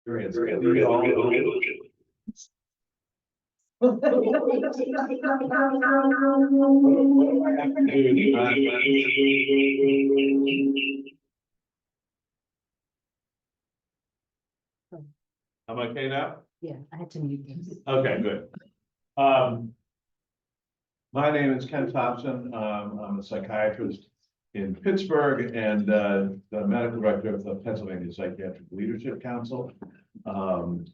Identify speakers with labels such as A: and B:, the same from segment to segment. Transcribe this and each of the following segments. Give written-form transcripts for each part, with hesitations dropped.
A: I'm okay now?
B: Yeah, I had to mute this.
A: Okay, good. My name is Ken Thompson. I'm a psychiatrist in Pittsburgh and the medical director of the Pennsylvania Psychiatric Leadership Council. I'm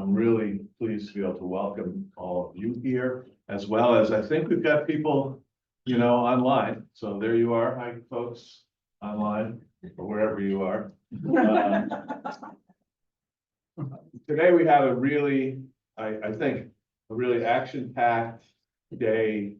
A: really pleased to be able to welcome all of you here, as well as I think we've got people, online. So there you are. Hi, folks, online or wherever you are. Today we have a really, I think, a really action-packed day,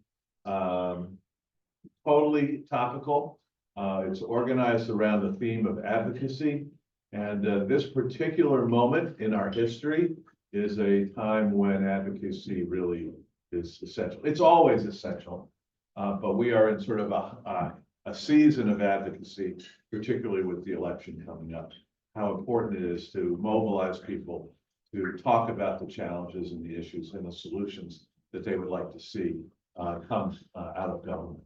A: totally topical. It's organized around the theme of advocacy. And this particular moment in our history is a time when advocacy really is essential. It's always essential, but we are in sort of a season of advocacy, particularly with the election coming up. How important it is to mobilize people to talk about the challenges and the issues and the solutions that they would like to see come out of government.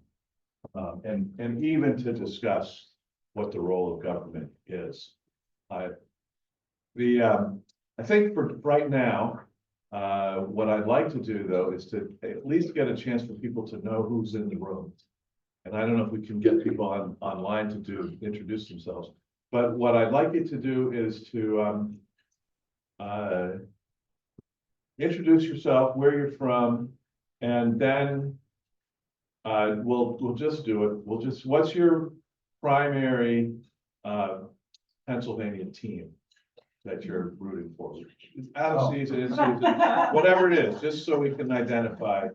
A: And even to discuss what the role of government is. I think for right now, what I'd like to do though is to at least get a chance for people to know who's in the room. And I don't know if we can get people online to introduce themselves, but what I'd like you to do is to introduce yourself, where you're from, and then we'll just do it. What's your primary Pennsylvania team that you're rooting for? Out of season, in season, whatever it is, just so we can identify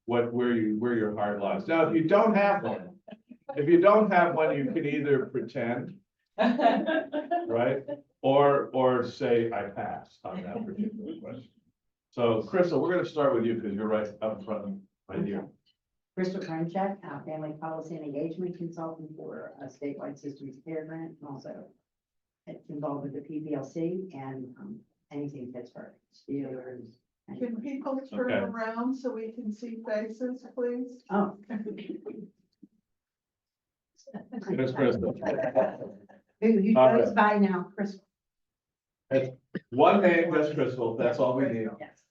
A: where your heart lies. Now, if you don't have one, you can either pretend, right? Or say I pass on that particular question. So Crystal, we're going to start with you because you're right up front, right here.
B: Crystal Krimchak, family policy and engagement consultant for a statewide systems care grant, and also it's involved with the PPLC and anything Pittsburgh, Steelers.
C: Can people turn around so we can see faces, please?
B: Oh.
A: There's Crystal.
B: Who goes by now, Crystal?
A: One name, just Crystal, that's all we need.
B: Yes.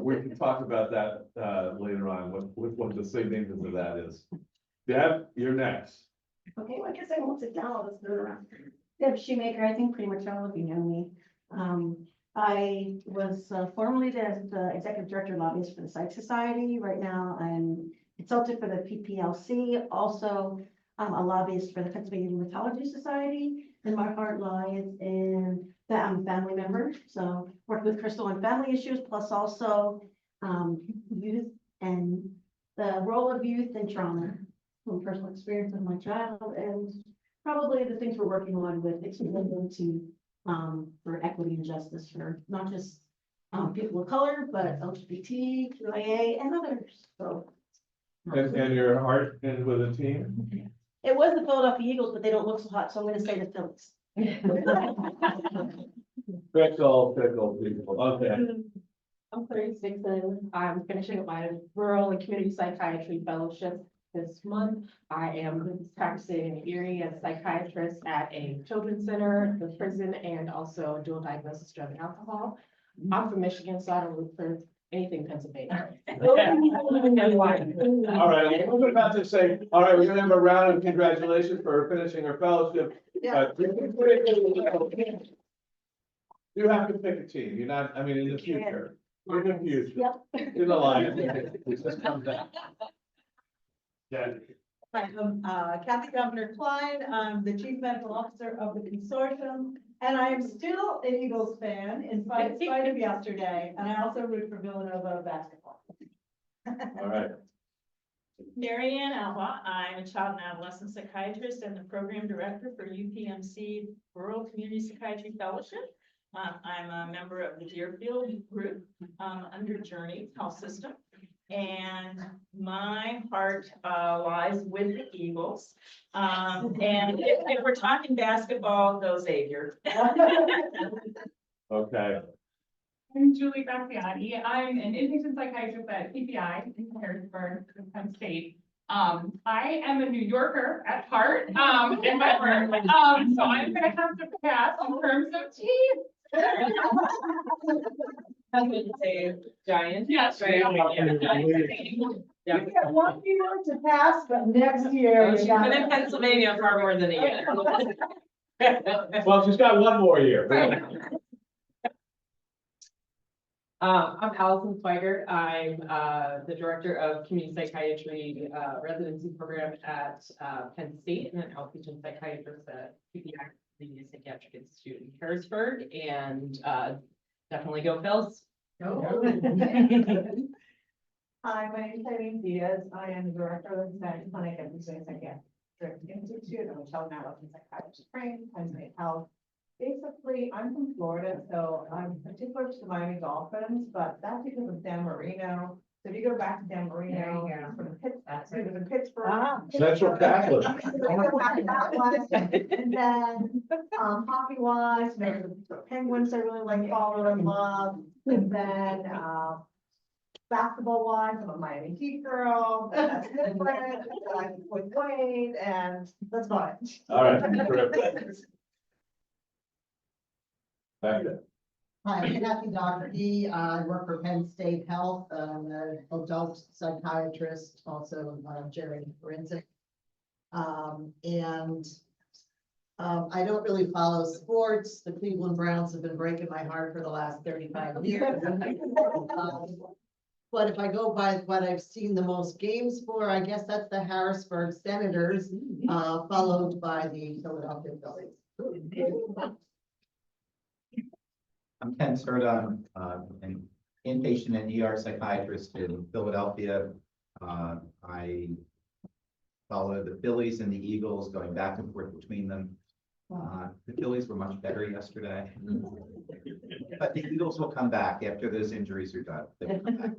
A: We can talk about that later on, what the significance of that is. Deb, you're next.
D: Okay, well, I guess I won't sit down, I'll just turn around. Deb Shoemaker, I think pretty much all of you know me. I was formerly the executive director lobbyist for the Psych Society. Right now, I'm consultant for the PPLC, also a lobbyist for the Pennsylvania Rheumatology Society, and my heart lies in that I'm a family member. So work with Crystal on family issues, plus also youth and the role of youth and trauma from personal experience of my child, and probably the things we're working on with expanding to for equity and justice for not just people of color, but LGBT, QIA, and others. So.
A: And your heart is with a team?
D: It was the Philadelphia Eagles, but they don't look so hot, so I'm going to say the Phillies.
A: Fickle people, okay.
E: I'm 36 and I'm finishing up my rural and community psychiatry fellowship this month. I am practicing in Erie as a psychiatrist at a children's center, the prison, and also dual diagnosis drug and alcohol. I'm from Michigan, so I don't root for anything Pennsylvania.
A: All right, I was about to say, all right, we're gonna have a round of congratulations for finishing our fellowship.
C: Yeah.
A: You have to pick a team, you're not, I mean, in the future. In the future.
D: Yep.
A: In the line. It just comes down. Yeah.
C: Hi, I'm Kathy Governor Klein. I'm the Chief Medical Officer of the consortium, and I am still an Eagles fan in spite of yesterday, and I also root for Villanova basketball.
A: All right.
F: Marianne Alba, I'm a child and adolescent psychiatrist and the program director for UPMC Rural Community Psychiatry Fellowship. I'm a member of the Deerfield group under Journey Health System. and my heart lies with the Eagles. And if we're talking basketball, go Xavier.
A: Okay,
G: I'm Julie Graziani. I'm an inpatient psychiatrist at PPI in Harrisburg, Penn State. I am a New Yorker at heart, in my heart. So I'm gonna have to pass in terms of team.
E: I was gonna say Giants.
G: Yes,
E: Right.
C: You get one year to pass, but next year.
E: She's been in Pennsylvania far more than a year.
A: well, she's got one more year.
E: I'm Allison Swigert. I'm the director of community psychiatry residency program at Penn State and an outpatient psychiatrist at PPI, the Psychiatric Institute in Harrisburg, and definitely go Phils.
C: Hi, my name is Irene Diaz. I am the director of the Hispanic Clinic at the Psychiatric Institute. I'm a child and adolescent psychiatrist trained, Pennsylvania Health. Basically, I'm from Florida, so I'm particular to the Miami Dolphins, but that's because of Dan Marino. So if you go back to Dan Marino, he was in Pittsburgh.
A: Central Catholic.
C: And then, hockey wise, the Penguins I really like, follow and love. And then, basketball wise, I'm a Miami Heat girl. That's different. I'm with Wayne, and that's fine.
A: All right, terrific. Back there.
H: Hi, I'm Kathy Doherty. I work for Penn State Health. I'm an adult psychiatrist, also Jerry Forensic. I don't really follow sports. The Cleveland Browns have been breaking my heart for the last 35 years. But if I go by what I've seen the most games for, I guess that's the Harrisburg Senators, followed by the Philadelphia Phillies.
I: I'm Ken Serta, an inpatient and ER psychiatrist in Philadelphia. I follow the Phillies and the Eagles, going back and forth between them. The Phillies were much better yesterday, but the Eagles will come back after those injuries are done. They will come back.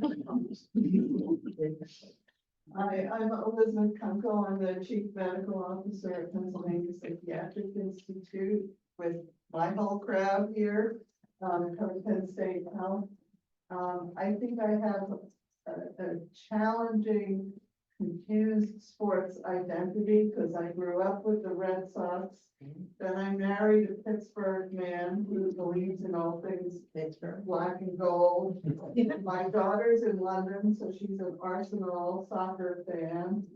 J: Hi, I'm Elizabeth Kunkel. I'm the Chief Medical Officer at Pennsylvania Psychiatric Institute with my whole crowd here, from Penn State Health. I think I have a challenging, confused sports identity because I grew up with the Red Sox. Then I married a Pittsburgh man who believes in all things Pittsburgh, black and gold. My daughter's in London, so she's an Arsenal soccer fan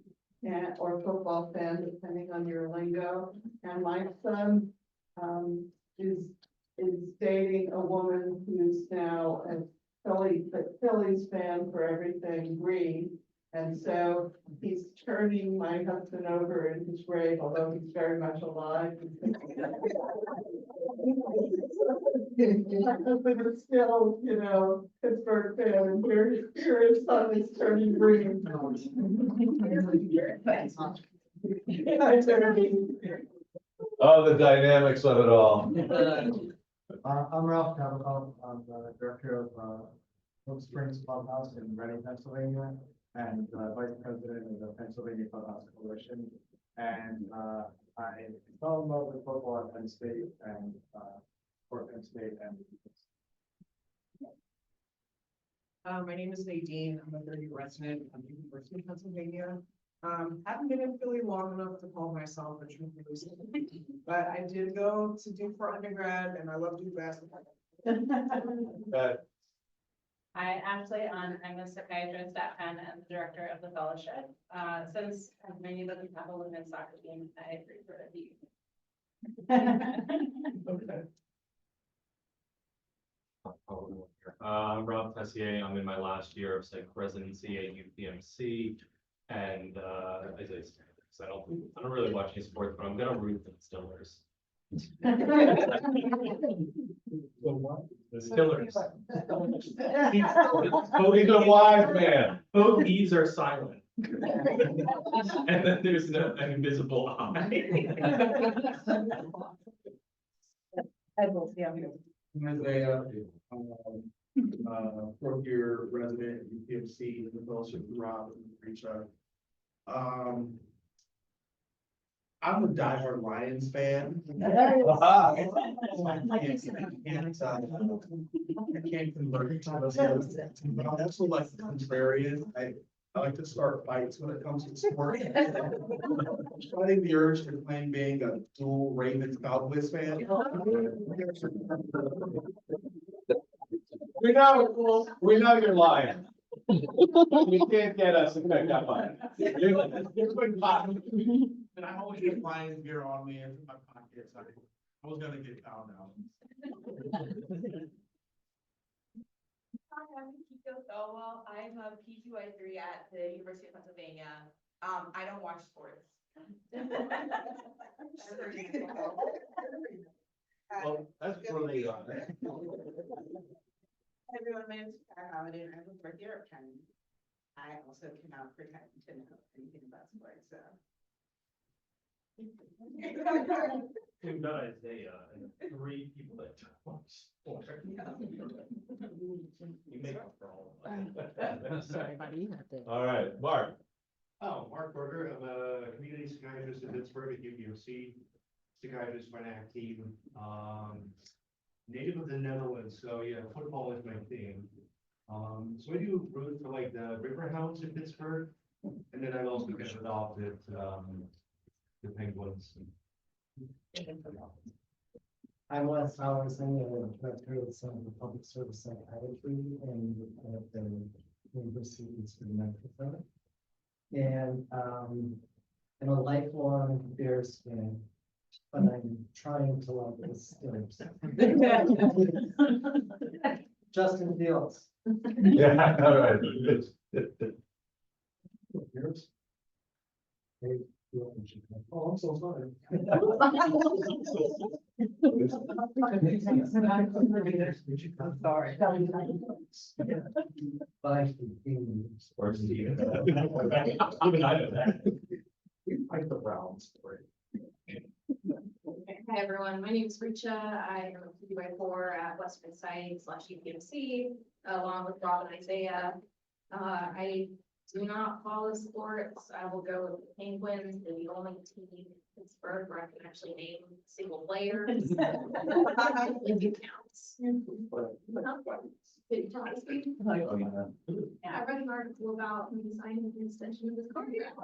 J: and or football fan, depending on your lingo. And my son is dating a woman who's now a Phillies fan for everything green. And so he's turning my husband over in his grave, although he's very much alive. My husband is still, Pittsburgh fan, and here his son is turning green.
A: Oh, the dynamics of it all.
K: I'm Ralph Cavanaugh. I'm the director of Oak Springs Clubhouse in Reading, Pennsylvania, and vice president of the Pennsylvania Clubhouse Coalition. And I fell in love with football at Penn State and for Penn State. And
L: my name is Nadine. I'm a 30 resident of the University of Pennsylvania. Haven't been in Philly long enough to call myself a true Phillies fan, but I did go to Duke for undergrad, and I love Duke basketball.
G: Hi, Ashley. I'm a psychiatrist at Penn and the director of the fellowship. Since many doesn't have a women's soccer team, I agree for a
A: Okay.
M: I'm Rob Tessier. I'm in my last year of psych residency at UPMC. And as I said, I don't really watch any sports, but I'm gonna root for the Stillers. The Stillers.
A: He's a wise man.
M: Both E's are silent. And then there's an invisible eye.
K: fourth year resident at UPMC, in the fellowship with Rob and Rachel. I'm a diehard Lions fan. I can't convert. I'm also like the contrarian. I like to start fights when it comes to sports. I think the urge to claim being a dual Ravens Cowboys fan.
A: We know you're lying. You can't get us to pick up on it.
K: And I always get Lions gear on me in my pockets. I was gonna get found out.
N: Hi, I'm Kiko Thorwell. I'm a PGY3 at the University of Pennsylvania. I don't watch sports.
A: Well, that's really.
O: Everyone, my name is Pat Holiday, and I was right here at Penn. I also came out for Penn to know anything about sports, so.
M: We've got Isaiah and 3 people that don't watch sport. You make up for all of us.
B: Sorry, buddy.
A: All right, Mark.
K: Oh, Mark Berger, I'm a community psychiatrist in Pittsburgh at UPMC, psychiatrist for an ACT team, native of the Netherlands, so yeah, football is my thing. So I do root for like the Riverhounds in Pittsburgh, and then I've also been adopted, the Penguins.
P: I'm Wes Howard, I'm the director of the Center for Public Service Psychiatry and at the University of Pittsburgh Medical Center. And I'm a lifelong Bears fan, but I'm trying to love the Steelers. Justin Fields.
A: Yeah, all right.
P: Yours? Oh, I'm so sorry. I'm sorry. Bye.
A: Or Steve.
M: Even I know that.
P: Like the Browns.
E: Hi, everyone. My name is Richa. I am a PGY4 at Western Site / UPMC, along with Rob and Isaiah. I do not follow sports. I will go with the Penguins. They're the only team in Pittsburgh where I can actually name single players. It counts. Yeah, I read an article about him signing an extension of his contract.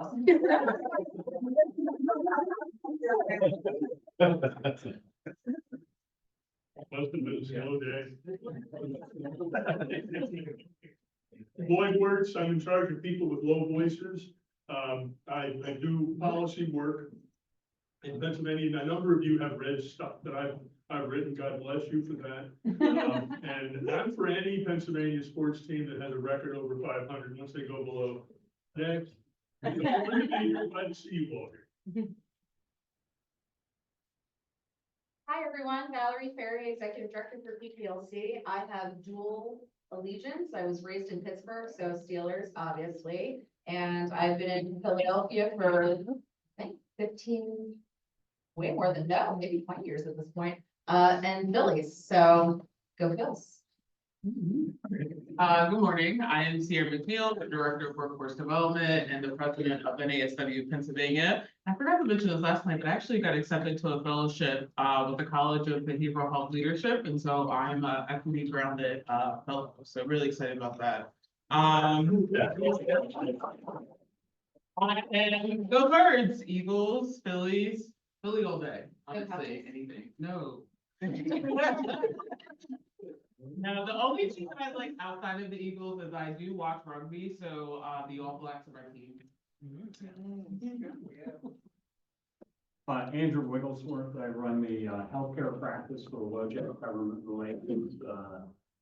Q: Must have been a slow day. Boyd Works, I'm in charge of people with low voices. I do policy work in Pennsylvania, and a number of you have read stuff that I've written. God bless you for that. And I'm for any Pennsylvania sports team that has a record over 500. Once they go below, next. Glad to see you all here.
N: Hi, everyone. Valerie Ferry, Executive Director for PPLC. I have dual allegiance. I was raised in Pittsburgh, so Steelers, obviously. And I've been in Philadelphia for, I think, 15, way more than, no, maybe 20 years at this point. And Phillies, so go Phils.
R: Good morning. I am Sierra McNeil, the Director of Workforce Development and the President of NASW Pennsylvania. I forgot to mention this last night, but I actually got accepted to a fellowship with the College of Behavioral Health Leadership, and so I'm a equity grounded fellow. So really excited about that. And go Birds, Eagles, Phillies, Philly all day. Honestly, anything. No. No, the only team that I like outside of the Eagles is I do watch rugby, so the All Blacks are my team.
K: Andrew Wigglesworth, I run the healthcare practice for Wojak Government Relations.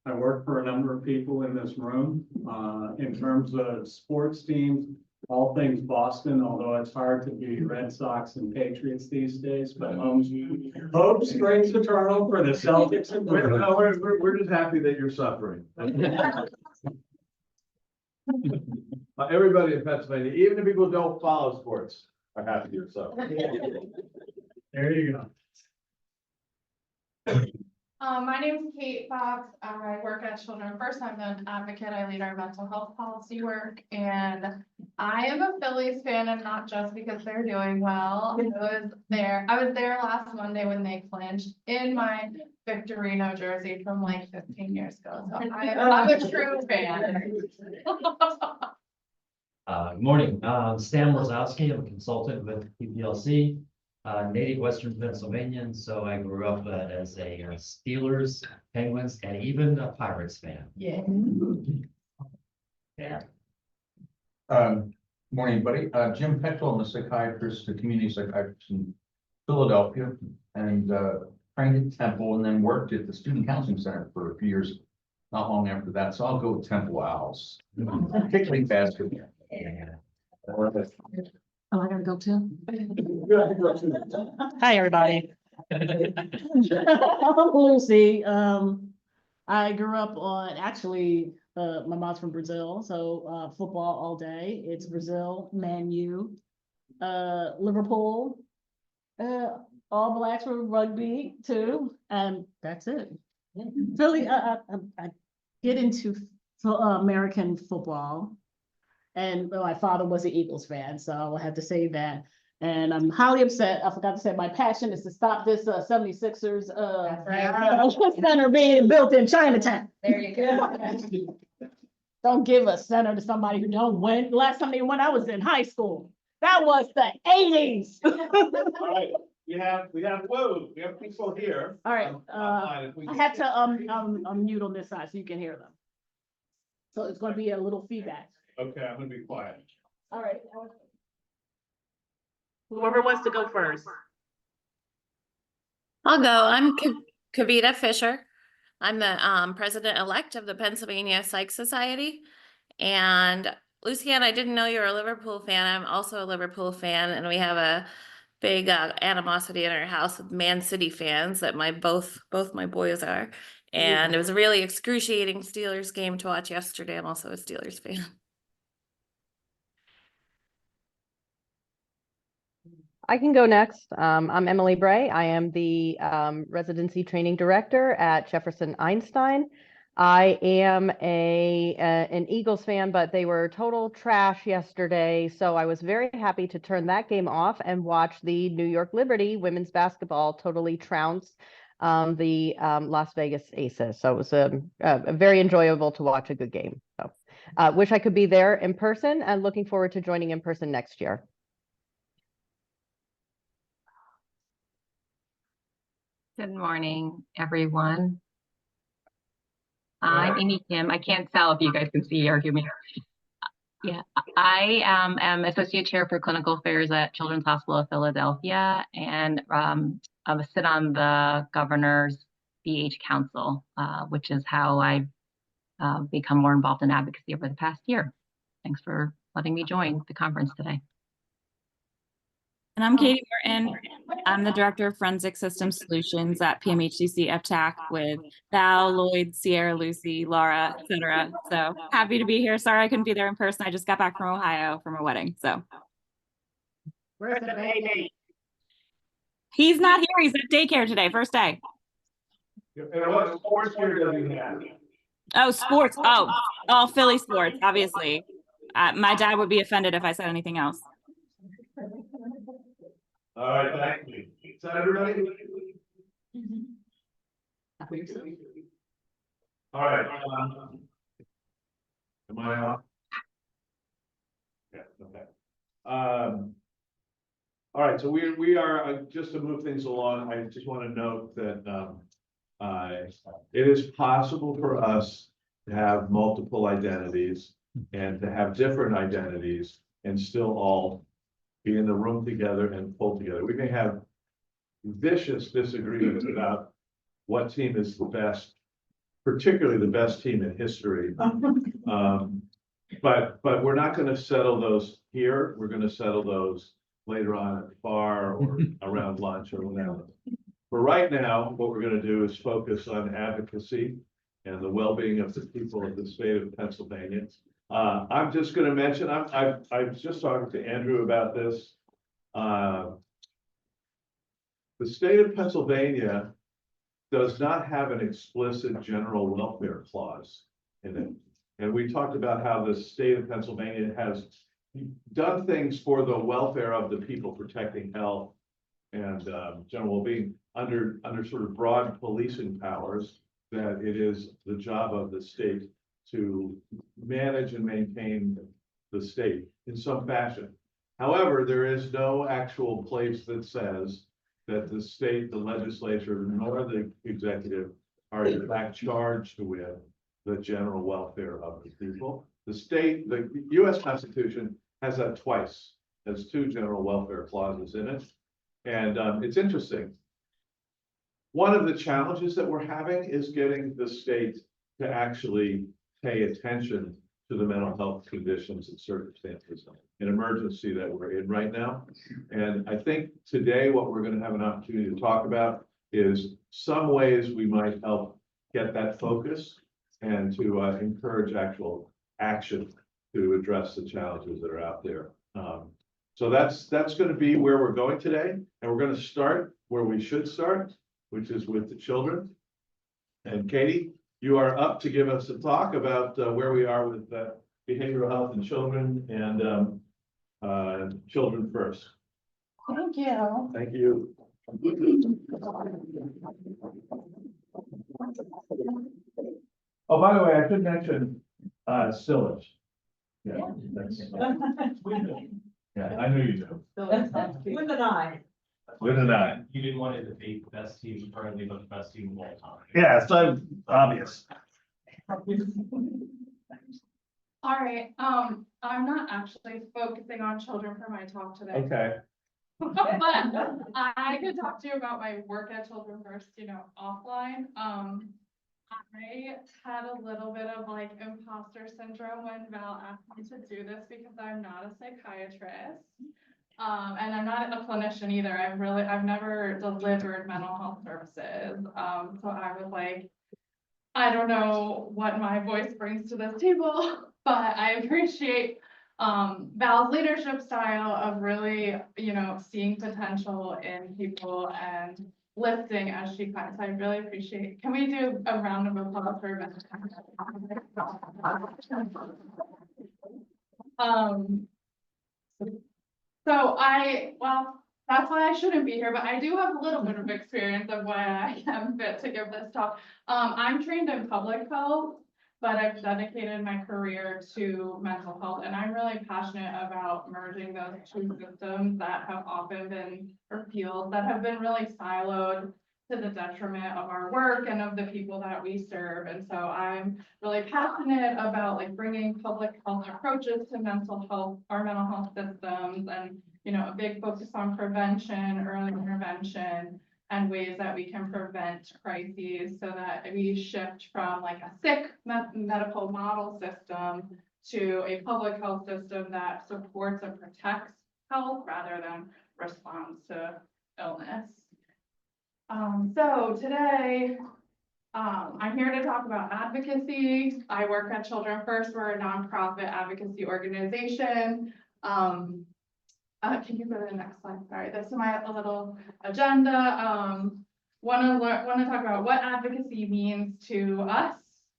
K: I work for a number of people in this room. In terms of sports teams, all things Boston, although it's hard to be Red Sox and Patriots these days, but hope springs eternal for the Celtics. And
A: We're just happy that you're suffering. Everybody in Pennsylvania, even the people who don't follow sports, are happy you're suffering.
K: There you go.
E: My name is Kate Fox. I work at Children First. I'm an advocate. I lead our mental health policy work, and I am a Phillies fan, and not just because they're doing well. I was there last Monday when they clinched in my Victorino jersey from like 15 years ago. So I'm a true fan.
S: Good morning, Stan Wazowski, I'm a consultant with PPLC, native Western Pennsylvanian, so I grew up as a Steelers, Penguins, and even a Pirates fan.
B: Yeah.
S: Yeah.
T: Morning, buddy. Jim Petrol, I'm a psychiatrist, a community psychiatrist in Philadelphia, and trained at Temple and then worked at the Student Counseling Center for a few years, not long after that. So I'll go with Temple Owls, particularly basketball.
D: Oh, I gotta go too. Hi, everybody. I'm Lucy. I grew up on, actually, my mom's from Brazil, so football all day. It's Brazil, Man U, Liverpool, All Blacks for rugby too, and that's it. Philly, I get into American football. And my father was an Eagles fan, so I will have to say that. And I'm highly upset. I forgot to say my passion is to stop this 76ers center being built in Chinatown.
B: There you go.
D: Don't give a center to somebody who don't win. Last time they won, I was in high school. That was the 80s.
A: All right, we have people here.
D: All right, I have to mute on this side so you can hear them. So it's going to be a little feedback.
A: Okay, I'm gonna be quiet.
D: All right. Whoever wants to go first.
U: I'll go. I'm Kavita Fisher. I'm the president-elect of the Pennsylvania Psych Society. And Lucianne, I didn't know you were a Liverpool fan. I'm also a Liverpool fan, and we have a big animosity in our house with Man City fans that both my boys are. And it was a really excruciating Steelers game to watch yesterday. I'm also a Steelers fan.
V: I can go next. I'm Emily Bray. I am the residency training director at Jefferson Einstein. I am an Eagles fan, but they were total trash yesterday. So I was very happy to turn that game off and watch the New York Liberty women's basketball totally trounce the Las Vegas Aces. So it was a very enjoyable to watch a good game. So wish I could be there in person and looking forward to joining in person next year.
W: Good morning, everyone. I'm Amy Kim. I can't tell if you guys can see or hear me. Yeah, I am Associate Chair for Clinical Affairs at Children's Hospital of Philadelphia, and I sit on the Governor's BH Council, which is how I've become more involved in advocacy over the past year. Thanks for letting me join the conference today.
X: And I'm Katie Martin. I'm the Director of Forensic System Solutions at PMHCC FTAC with Val, Lloyd, Sierra, Lucy, Laura, etc. So happy to be here. Sorry I couldn't be there in person. I just got back from Ohio from a wedding. So
D: Where's the baby?
X: He's not here. He's at daycare today, first day.
A: And what sports gear does he have?
X: Oh, sports. Oh, all Philly sports, obviously. My dad would be offended if I said anything else.
A: All right, thank you. Is that everybody? All right. Am I on? Yeah, okay. All right, so we are, just to move things along, I just want to note that it is possible for us to have multiple identities and to have different identities and still all be in the room together and pull together. We may have vicious disagreements about what team is the best, particularly the best team in history. But we're not going to settle those here. We're going to settle those later on at the bar or around lunch or whatever. For right now, what we're going to do is focus on advocacy and the well-being of the people of the state of Pennsylvania. I'm just going to mention, I was just talking to Andrew about this. The state of Pennsylvania does not have an explicit general welfare clause in it. And we talked about how the state of Pennsylvania has done things for the welfare of the people, protecting health and general well-being under sort of broad policing powers, that it is the job of the state to manage and maintain the state in some fashion. However, there is no actual place that says that the state, the legislature, nor the executive are in fact charged with the general welfare of the people. The state, the US Constitution has that twice, has two general welfare clauses in it. And it's interesting. One of the challenges that we're having is getting the state to actually pay attention to the mental health conditions and circumstances in emergency that we're in right now. And I think today what we're going to have an opportunity to talk about is some ways we might help get that focus and to encourage actual action to address the challenges that are out there. So that's going to be where we're going today. And we're going to start where we should start, which is with the children. And Katie, you are up to give us a talk about where we are with behavioral health in children and children first.
D: Thank you.
A: Thank you. Oh, by the way, I should mention Stillage. Yeah, that's, yeah, I knew you do.
J: With an eye.
A: With an eye.
M: You didn't want to debate the best team currently, but the best team of all time.
A: Yeah, so obvious.
G: All right, I'm not actually focusing on children for my talk today.
A: Okay.
G: But I could talk to you about my work at Children First, offline. I had a little bit of like imposter syndrome when Val asked me to do this because I'm not a psychiatrist. And I'm not a clinician either. I've never delivered mental health services. So I was like, I don't know what my voice brings to this table, but I appreciate Val's leadership style of really, seeing potential in people and lifting as she climbs. I really appreciate. Can we do a round of applause for Val? That's why I shouldn't be here, but I do have a little bit of experience of why I am fit to give this talk. I'm trained in public health, but I've dedicated my career to mental health, and I'm really passionate about merging those two systems that have often been, or fields that have been really siloed to the detriment of our work and of the people that we serve. And so I'm really passionate about like bringing public health approaches to mental health, our mental health systems, and a big focus on prevention, early intervention, and ways that we can prevent crises so that we shift from like a sick medical model system to a public health system that supports and protects health rather than responds to illness. So today, I'm here to talk about advocacy. I work at Children First. We're a nonprofit advocacy organization. Can you go to the next slide? Sorry, this is my little agenda. Want to talk about what advocacy means to us,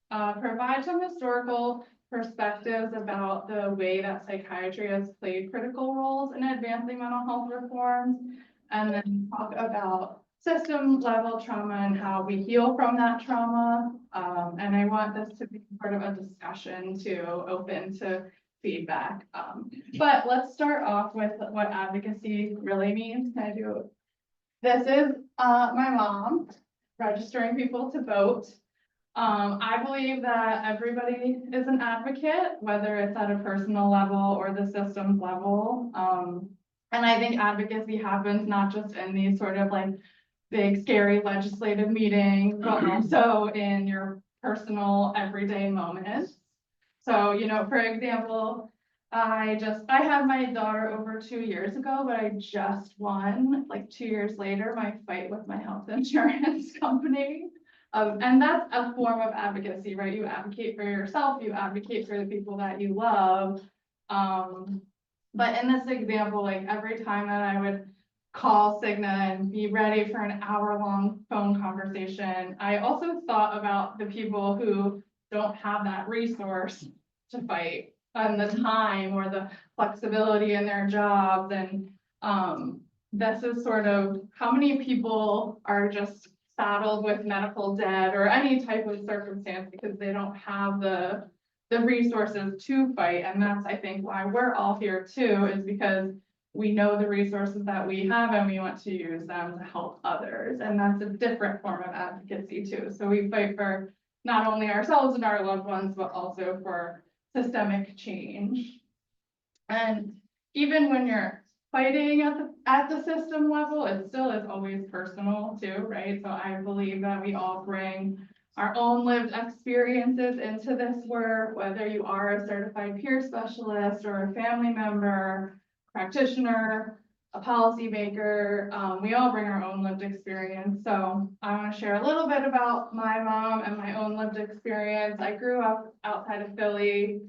G: provide some historical perspectives about the way that psychiatry has played critical roles in advancing mental health reforms, and then talk about system level trauma and how we heal from that trauma. And I want this to be part of a discussion open to feedback. But let's start off with what advocacy really means. Can I do it? This is my mom registering people to vote. I believe that everybody is an advocate, whether it's at a personal level or the systems level. And I think advocacy happens not just in these sort of like big, scary legislative meetings, but also in your personal everyday moments. So, for example, I had my daughter over 2 years ago, but I just won, like 2 years later, my fight with my health insurance company. And that's a form of advocacy, right? You advocate for yourself, you advocate for the people that you love. But in this example, like every time that I would call Cigna and be ready for an hour-long phone conversation. I also thought about the people who don't have that resource to fight and the time or the flexibility in their jobs. And this is sort of how many people are just saddled with medical debt or any type of circumstance because they don't have the resources to fight. And that's, I think, why we're all here too, is because we know the resources that we have and we want to use them to help others. And that's a different form of advocacy too. So we fight for not only ourselves and our loved ones, but also for systemic change. And even when you're fighting at the system level, it still is always personal too, right? So I believe that we all bring our own lived experiences into this work, whether you are a certified peer specialist or a family member, practitioner, a policymaker. We all bring our own lived experience. So I want to share a little bit about my mom and my own lived experience. I grew up outside of Philly,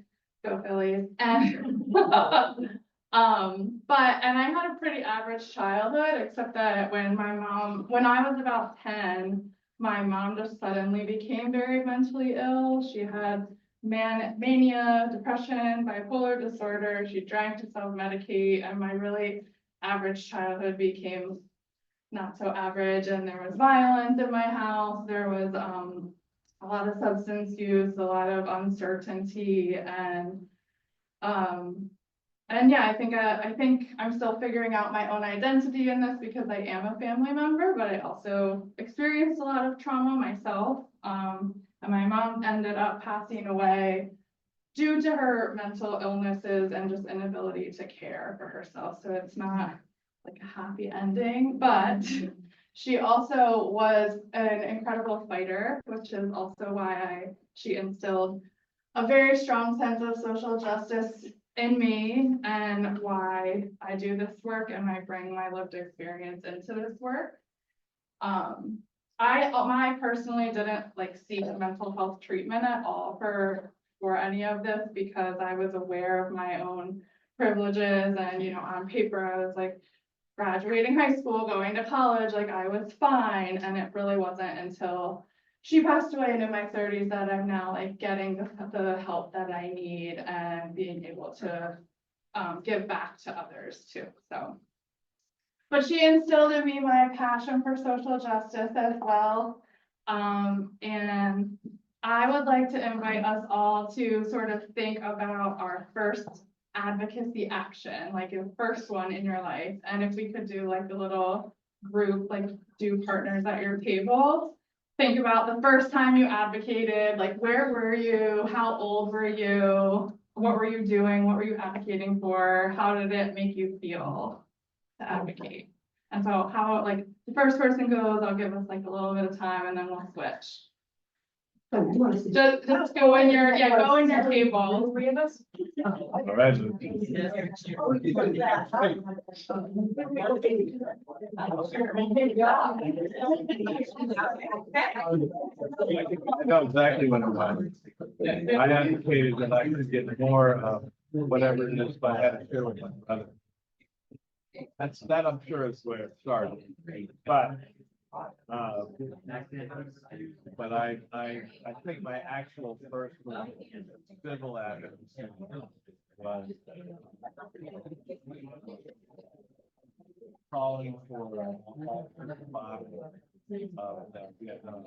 G: go Phillies, and and I had a pretty average childhood, except that when I was about 10, my mom just suddenly became very mentally ill. She had mania, depression, bipolar disorder. She drank to self-medicate, and my really average childhood became not so average. And there was violence in my house. There was a lot of substance use, a lot of uncertainty, and yeah, I think I'm still figuring out my own identity in this because I am a family member, but I also experienced a lot of trauma myself. And my mom ended up passing away due to her mental illnesses and just inability to care for herself. So it's not like a happy ending, but she also was an incredible fighter, which is also why she instilled a very strong sense of social justice in me and why I do this work and I bring my lived experience into this work. I personally didn't seek mental health treatment at all for any of this because I was aware of my own privileges and, on paper, I was graduating high school, going to college, I was fine. And it really wasn't until she passed away in my 30s that I'm now getting the help that I need and being able to give back to others too. So, but she instilled in me my passion for social justice as well. And I would like to invite us all to sort of think about our first advocacy action, the first one in your life. And if we could do a little group, do partners at your table. Think about the first time you advocated, where were you? How old were you? What were you doing? What were you advocating for? How did it make you feel to advocate? And so how, the first person goes, I'll give us a little bit of time and then we'll switch. Just go in your table. Three of us.
A: All right. I know exactly what it was. I advocated that I could get more of whatever it is, but I had to share with my brother. That I'm sure is where it started, but I think my actual first one, civil advocacy, was calling for alternate model of the Vietnam.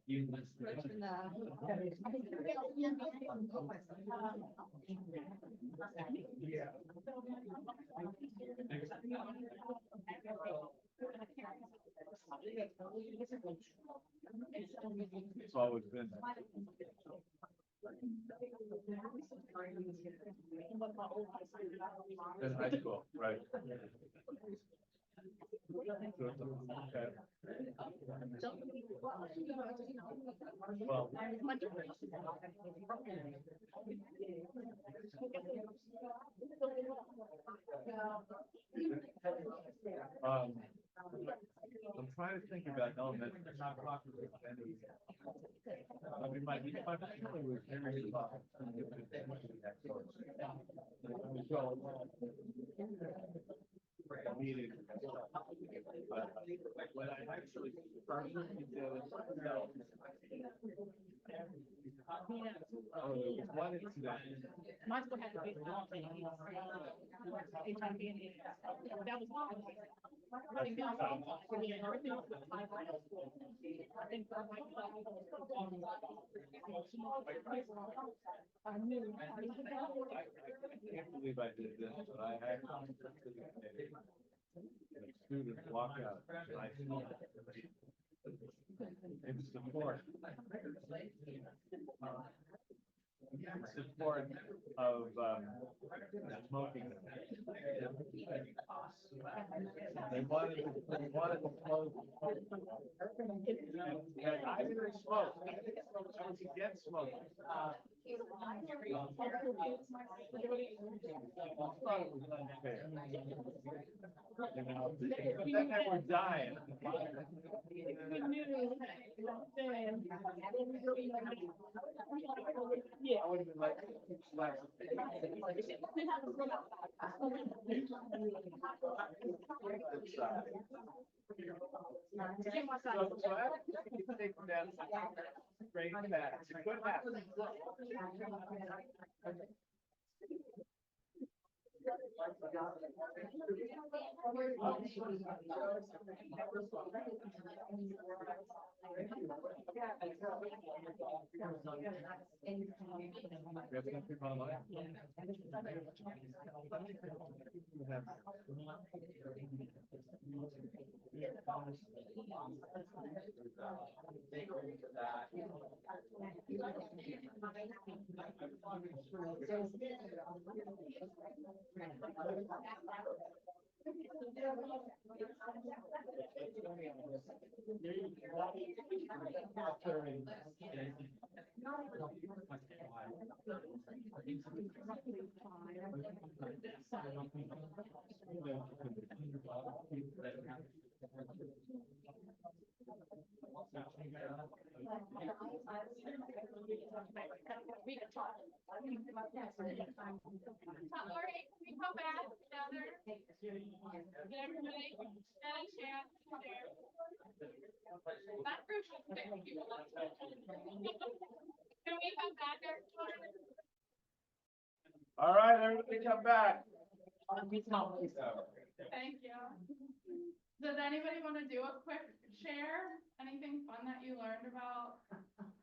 A: It's always been. In high school, right? Okay. Well, I'm trying to think about elementary. I mean, my feeling was very meeting. But when I actually started one incident.
G: My school had a big long thing. HIV and AIDS. That was running down. I knew.
A: I can't believe I did this, but I actually. Students walk out. In support. In support of smoking. They wanted to close. And I didn't smoke. I was against smoking. You know, but then they were dying.
G: Yeah.
A: I would have been like,
G: Lori, can we come back together? Get everybody a chance to share. Not crucial today. Can we come back there?
A: all right, everybody come back.
G: Thank you. Does anybody want to do a quick share? Anything fun that you learned about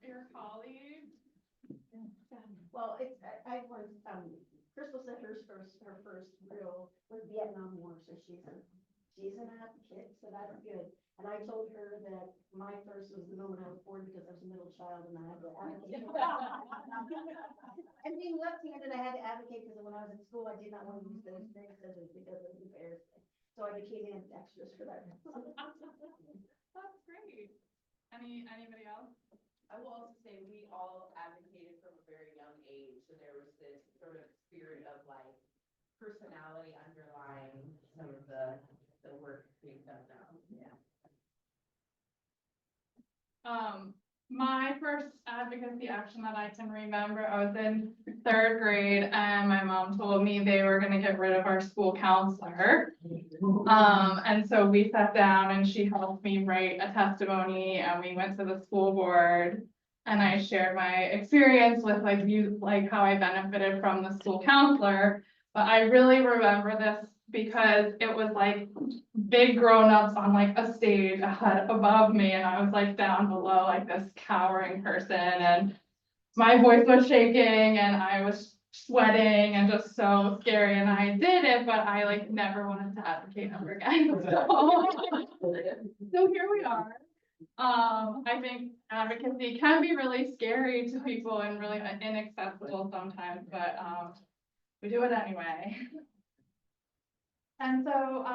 G: your colleagues?
D: Well, I was, Crystal said her first real was Vietnam War, so she's an advocate, so that's good. And I told her that my first was the moment I was born because I was a middle child and I had to advocate. And being left-handed, I had to advocate because when I was in school, I did not want to use those things because it was embarrassing. So I became ambidextrous for that.
G: That's great. Anybody else?
N: I will also say we all advocated from a very young age, so there was this sort of spirit of like personality underlying some of the work being done now. Yeah.
G: My first advocacy action that I can remember, I was in 3rd grade and my mom told me they were gonna get rid of our school counselor. And so we sat down and she helped me write a testimony and we went to the school board. And I shared my experience with like how I benefited from the school counselor. But I really remember this because it was like big grown-ups on like a stage ahead above me and I was like down below like this cowering person and my voice was shaking and I was sweating and just so scary and I did it, but I like never wanted to advocate ever again. So here we are. I think advocacy can be really scary to people and really inaccessible sometimes, but we do it anyway. And so,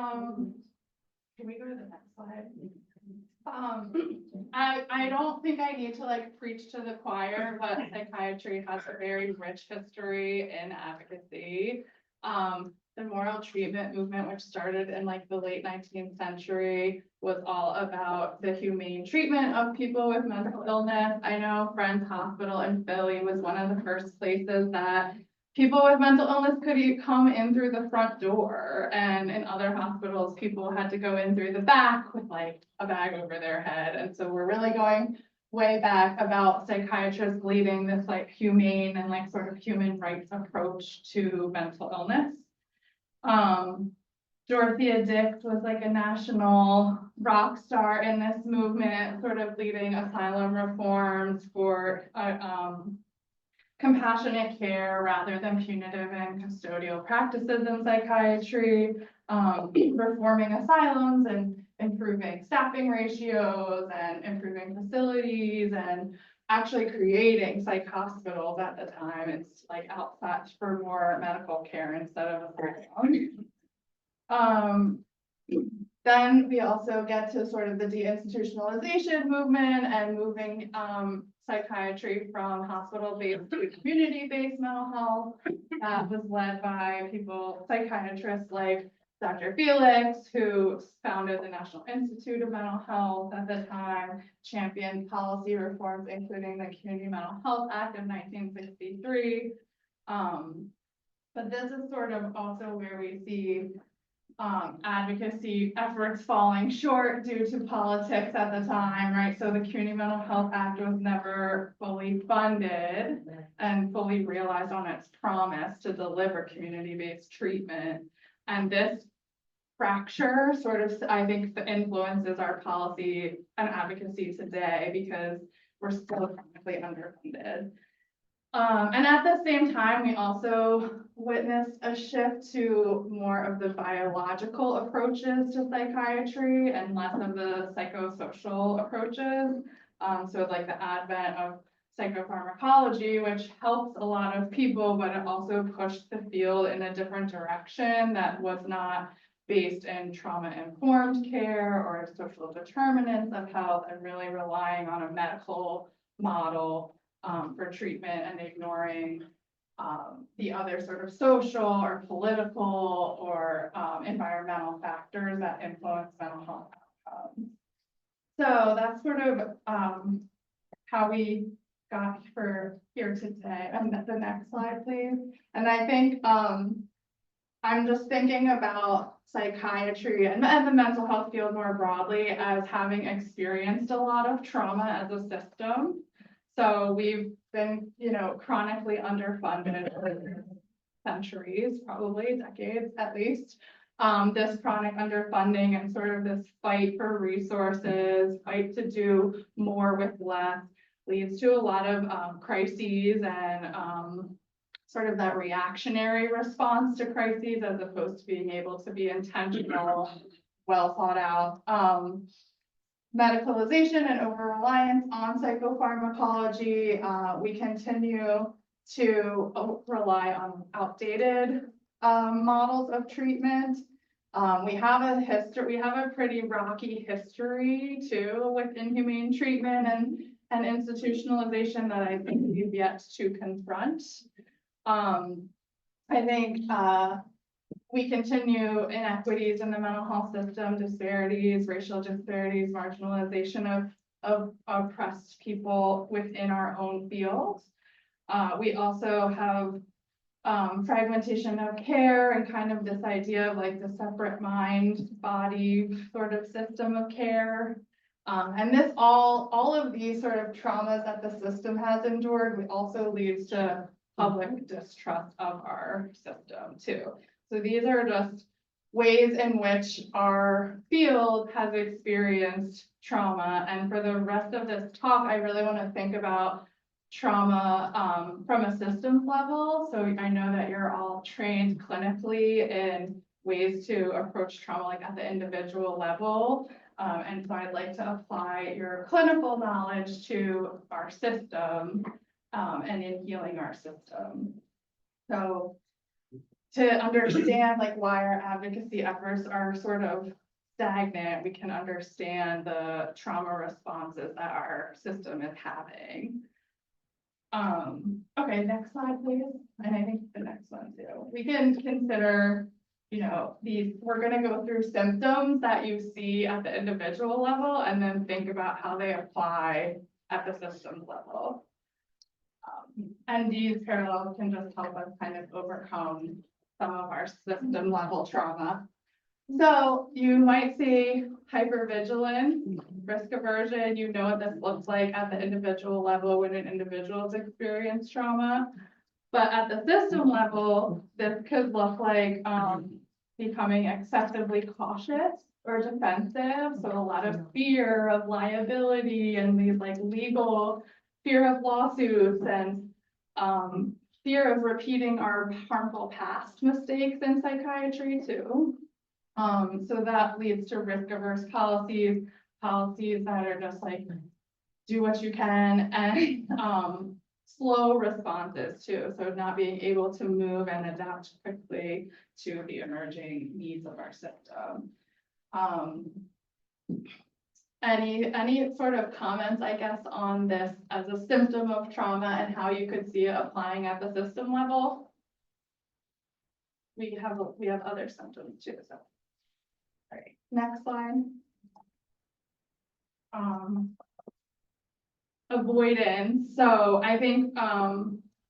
G: can we go to the next slide? I don't think I need to like preach to the choir, but psychiatry has a very rich history in advocacy. the moral treatment movement, which started in like the late 19th century, was all about the humane treatment of people with mental illness. I know Friends Hospital in Philly was one of the first places that people with mental illness could come in through the front door, and in other hospitals, people had to go in through the back with like a bag over their head. And so we're really going way back about psychiatrists leading this like humane and like sort of human rights approach to mental illness. Dorothea Dix was like a national rock star in this movement, sort of leading asylum reforms for compassionate care rather than punitive and custodial practices in psychiatry, reforming asylums and improving staffing ratios and improving facilities and actually creating psych hospitals at the time. It's like outside for more medical care instead of asylum. Then we also get to sort of the deinstitutionalization movement and moving psychiatry from hospital-based to community-based mental health. That was led by psychiatrists like Dr. Felix, who founded the National Institute of Mental Health at the time, championed policy reforms, including the Community Mental Health Act of 1963. But this is sort of also where we see advocacy efforts falling short due to politics at the time, right? So the Community Mental Health Act was never fully funded and fully realized on its promise to deliver community-based treatment. And this fracture sort of, I think, influences our policy and advocacy today because we're still chronically underfunded. And at the same time, we also witnessed a shift to more of the biological approaches to psychiatry and less of the psychosocial approaches. So like the advent of psychopharmacology, which helps a lot of people, but it also pushed the field in a different direction that was not based in trauma-informed care or social determinants of health and really relying on a medical model for treatment and ignoring the other sort of social or political or environmental factors that influence mental health outcomes. So that's sort of how we got here today. And the next slide, please. And I think I'm just thinking about psychiatry and the mental health field more broadly as having experienced a lot of trauma as a system. So we've been, chronically underfunded for centuries, probably decades at least. This chronic underfunding and sort of this fight for resources, fight to do more with less, leads to a lot of crises and sort of that reactionary response to crises as opposed to being able to be intentional, well thought out. Medicalization and over-reliance on psychopharmacology. We continue to rely on outdated models of treatment. We have a pretty rocky history too with inhumane treatment and institutionalization that I think we've yet to confront. I think we continue inequities in the mental health system, disparities, racial disparities, marginalization of oppressed people within our own field. We also have fragmentation of care and kind of this idea of like the separate mind body sort of system of care. And this all of these sort of traumas that the system has endured also leads to public distrust of our system too. So these are just ways in which our field has experienced trauma. And for the rest of this talk, I really want to think about trauma from a systems level. So I know that you're all trained clinically in ways to approach trauma like at the individual level. And so I'd like to apply your clinical knowledge to our system and in healing our system. So to understand like why our advocacy efforts are sort of stagnant, we can understand the trauma responses that our system is having. Okay, next slide, please. And I think the next one too. We can consider you know, we're gonna go through symptoms that you see at the individual level and then think about how they apply at the systems level. And these parallels can just help us kind of overcome some of our system level trauma. So you might see hypervigilance, risk aversion. You know what this looks like at the individual level when an individual's experienced trauma. But at the system level, this could look like becoming excessively cautious or defensive. So a lot of fear of liability and these like legal fear of lawsuits and fear of repeating our harmful past mistakes in psychiatry too. So that leads to risk averse policies that are just like, do what you can, and slow responses too. So not being able to move and adapt quickly to the emerging needs of our system. Any sort of comments, I guess, on this as a symptom of trauma and how you could see it applying at the system level? We have other symptoms too, so. All right, next slide. Avoidance. So I think,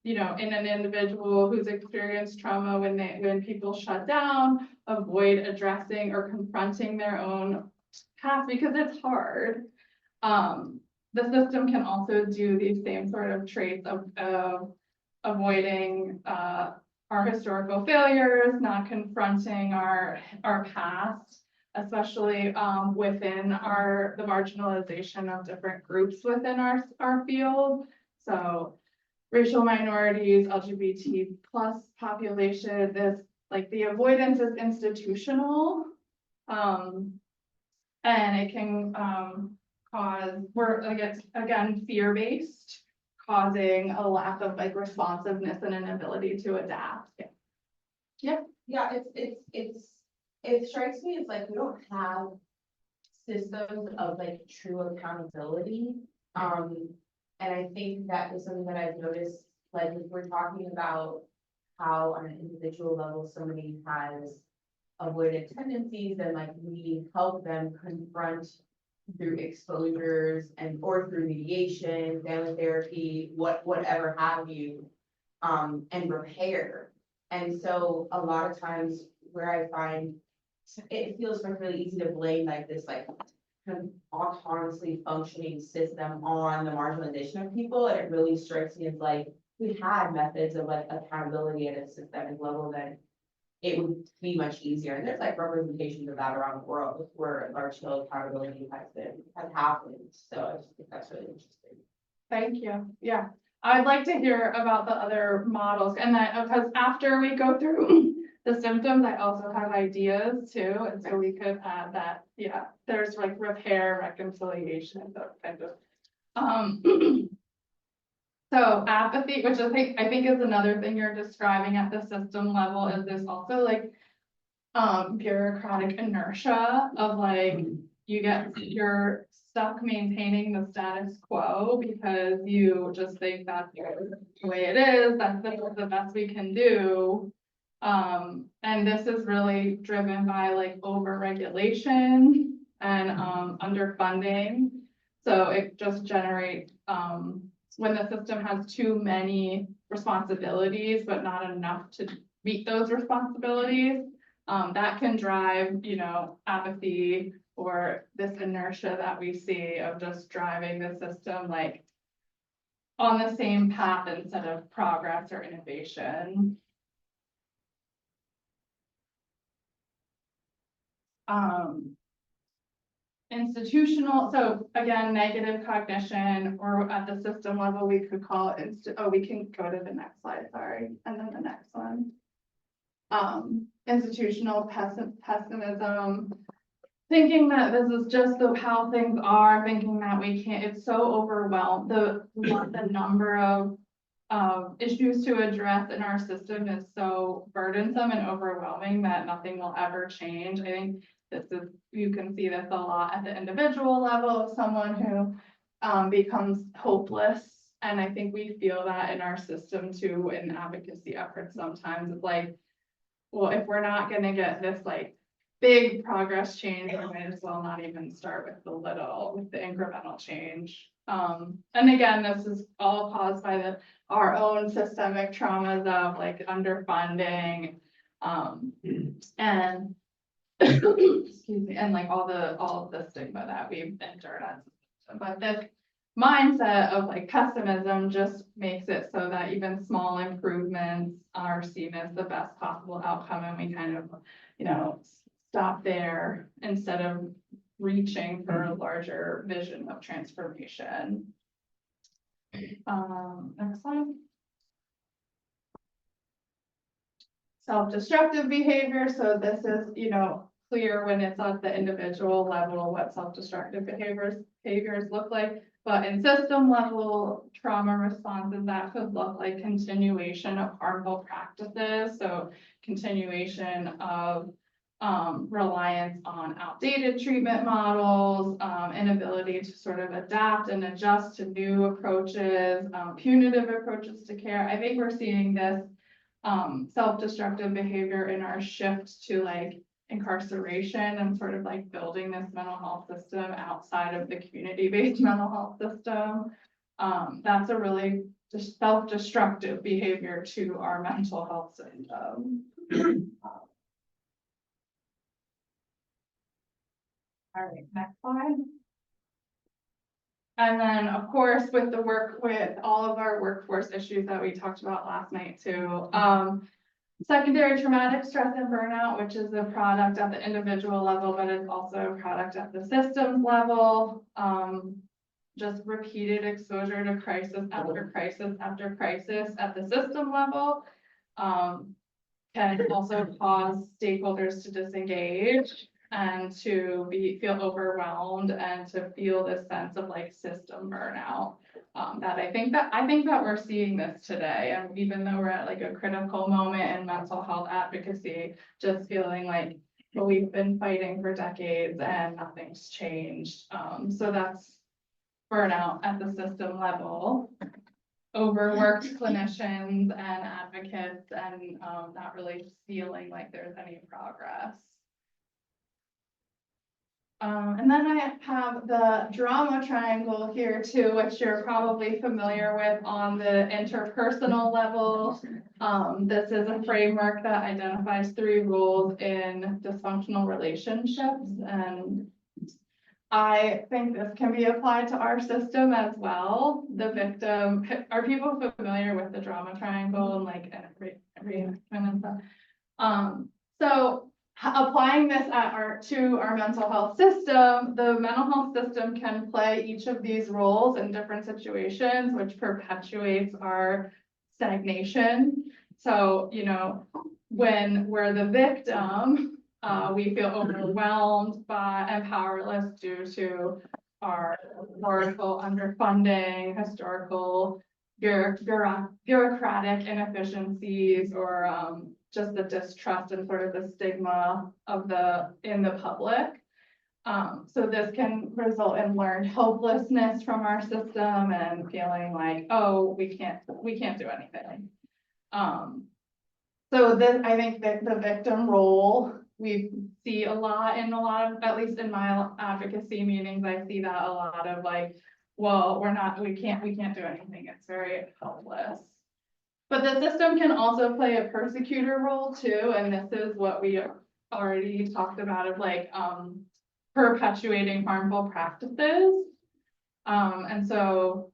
G: you know, in an individual who's experienced trauma, when people shut down, avoid addressing or confronting their own past because it's hard. The system can also do these same sort of traits of avoiding our historical failures, not confronting our past, especially within the marginalization of different groups within our field. So racial minorities, LGBT plus population, the avoidance is institutional. And it can cause, again, fear-based, causing a lack of like responsiveness and an ability to adapt. Yeah.
N: Yeah, it strikes me as like we don't have systems of like true accountability. And I think that is something that I've noticed, like if we're talking about how on an individual level somebody has avoidant tendencies, and like we help them confront through exposures or through mediation, family therapy, whatever have you, and repair. And so a lot of times where I find it feels like really easy to blame like this like kind of autonomously functioning system on the marginalization of people, and it really strikes me as like we had methods of like accountability at a systemic level, then it would be much easier. And there's like representations of that around the world where large scale accountability has happened. So I just think that's really interesting.
G: Thank you. Yeah, I'd like to hear about the other models, and that because after we go through the symptoms, I also have ideas too, and so we could add that. Yeah, there's like repair, reconciliation, that kind of. So apathy, which I think is another thing you're describing at the system level, is this also like bureaucratic inertia of like you're stuck maintaining the status quo because you just think that's the way it is, that's the best we can do. And this is really driven by like overregulation and underfunding. So it just generates when the system has too many responsibilities, but not enough to meet those responsibilities, that can drive, you know, apathy or this inertia that we see of just driving the system like on the same path instead of progress or innovation. Institutional, so again, negative cognition, or at the system level, we could call it, we can go to the next slide, sorry, and then the next one. Institutional pessimism, thinking that this is just how things are, thinking that we can't, it's so overwhelmed, the number of issues to address in our system is so burdensome and overwhelming that nothing will ever change. I think you can see this a lot at the individual level of someone who becomes hopeless. And I think we feel that in our system too, in advocacy efforts sometimes. It's like, well, if we're not gonna get this like big progress change, we might as well not even start with the incremental change. And again, this is all caused by our own systemic traumas of like underfunding, and excuse me, and like all of the stigma that we've endured as a system. But this mindset of like pessimism just makes it so that even small improvements are seen as the best possible outcome, and we kind of, stop there instead of reaching for a larger vision of transformation. Next slide. Self-destructive behavior. So this is, clear when it's at the individual level what self-destructive behaviors look like. But in system level trauma responses, that could look like continuation of harmful practices. So continuation of reliance on outdated treatment models, inability to sort of adapt and adjust to new approaches, punitive approaches to care. I think we're seeing this self-destructive behavior in our shift to like incarceration and sort of like building this mental health system outside of the community-based mental health system. That's a really just self-destructive behavior to our mental health system. All right, next slide. And then, of course, with the work with all of our workforce issues that we talked about last night too. Secondary traumatic stress and burnout, which is a product at the individual level, but it's also a product at the systems level. Just repeated exposure to crisis after crisis after crisis at the system level can also cause stakeholders to disengage and to feel overwhelmed and to feel this sense of like system burnout. That I think that we're seeing this today, and even though we're at like a critical moment in mental health advocacy, just feeling like we've been fighting for decades and nothing's changed. So that's burnout at the system level. Overworked clinicians and advocates, and not really feeling like there's any progress. And then I have the drama triangle here too, which you're probably familiar with on the interpersonal level. This is a framework that identifies 3 roles in dysfunctional relationships, and I think this can be applied to our system as well. The victim, are people familiar with the drama triangle and like reenactment and stuff? So applying this to our mental health system, the mental health system can play each of these roles in different situations, which perpetuates our stagnation. So, when we're the victim, we feel overwhelmed by and powerless due to our historical underfunding, historical bureaucratic inefficiencies, or just the distrust and sort of the stigma of in the public. So this can result in learned hopelessness from our system and feeling like, oh, we can't do anything. So this, I think that the victim role, we see a lot, at least in my advocacy meetings, I see that a lot of like, well, we can't do anything. It's very helpless. But the system can also play a persecutor role too, and this is what we already talked about of like perpetuating harmful practices. And so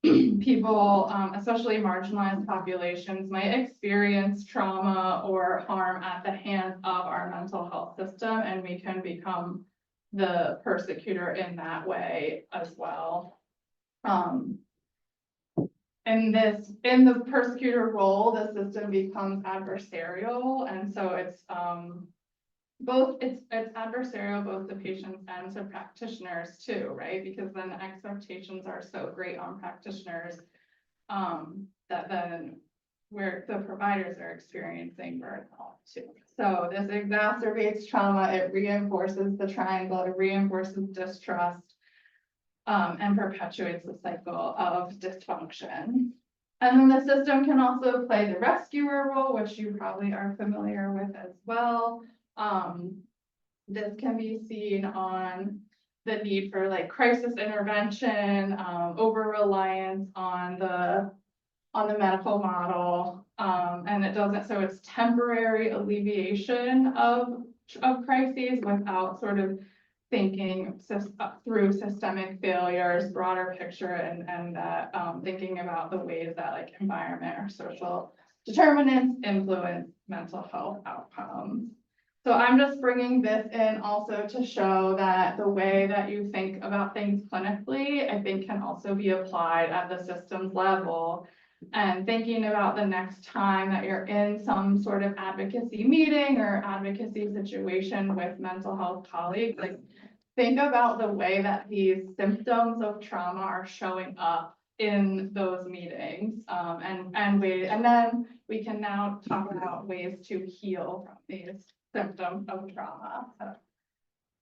G: people, especially marginalized populations, might experience trauma or harm at the hands of our mental health system, and we can become the persecutor in that way as well. In the persecutor role, the system becomes adversarial, and so it's adversarial both to patients and to practitioners too, right? Because then the expectations are so great on practitioners that then where the providers are experiencing burnout too. So this exacerbates trauma, it reinforces the triangle, it reinforces distrust, and perpetuates the cycle of dysfunction. And then the system can also play the rescuer role, which you probably are familiar with as well. This can be seen on the need for like crisis intervention, over reliance on the medical model. And it doesn't, so it's temporary alleviation of crises without sort of thinking through systemic failures, broader picture, and thinking about the ways that like environment or social determinants influence mental health outcomes. So I'm just bringing this in also to show that the way that you think about things clinically, I think can also be applied at the systems level. And thinking about the next time that you're in some sort of advocacy meeting or advocacy situation with mental health colleagues, like think about the way that these symptoms of trauma are showing up in those meetings. And then we can now talk about ways to heal from these symptoms of trauma. So,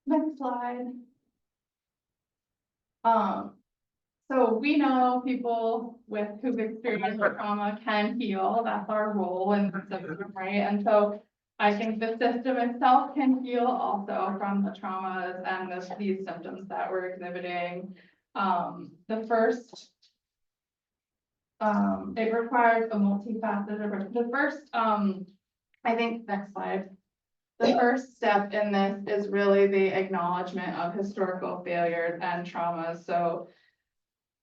G: next slide. So we know people who've experienced trauma can heal. That's our role in the system, right? And so I think the system itself can heal also from the traumas and these symptoms that we're exhibiting. The first, it requires a multifaceted approach. The first, I think, next slide. The first step in this is really the acknowledgement of historical failures and traumas. So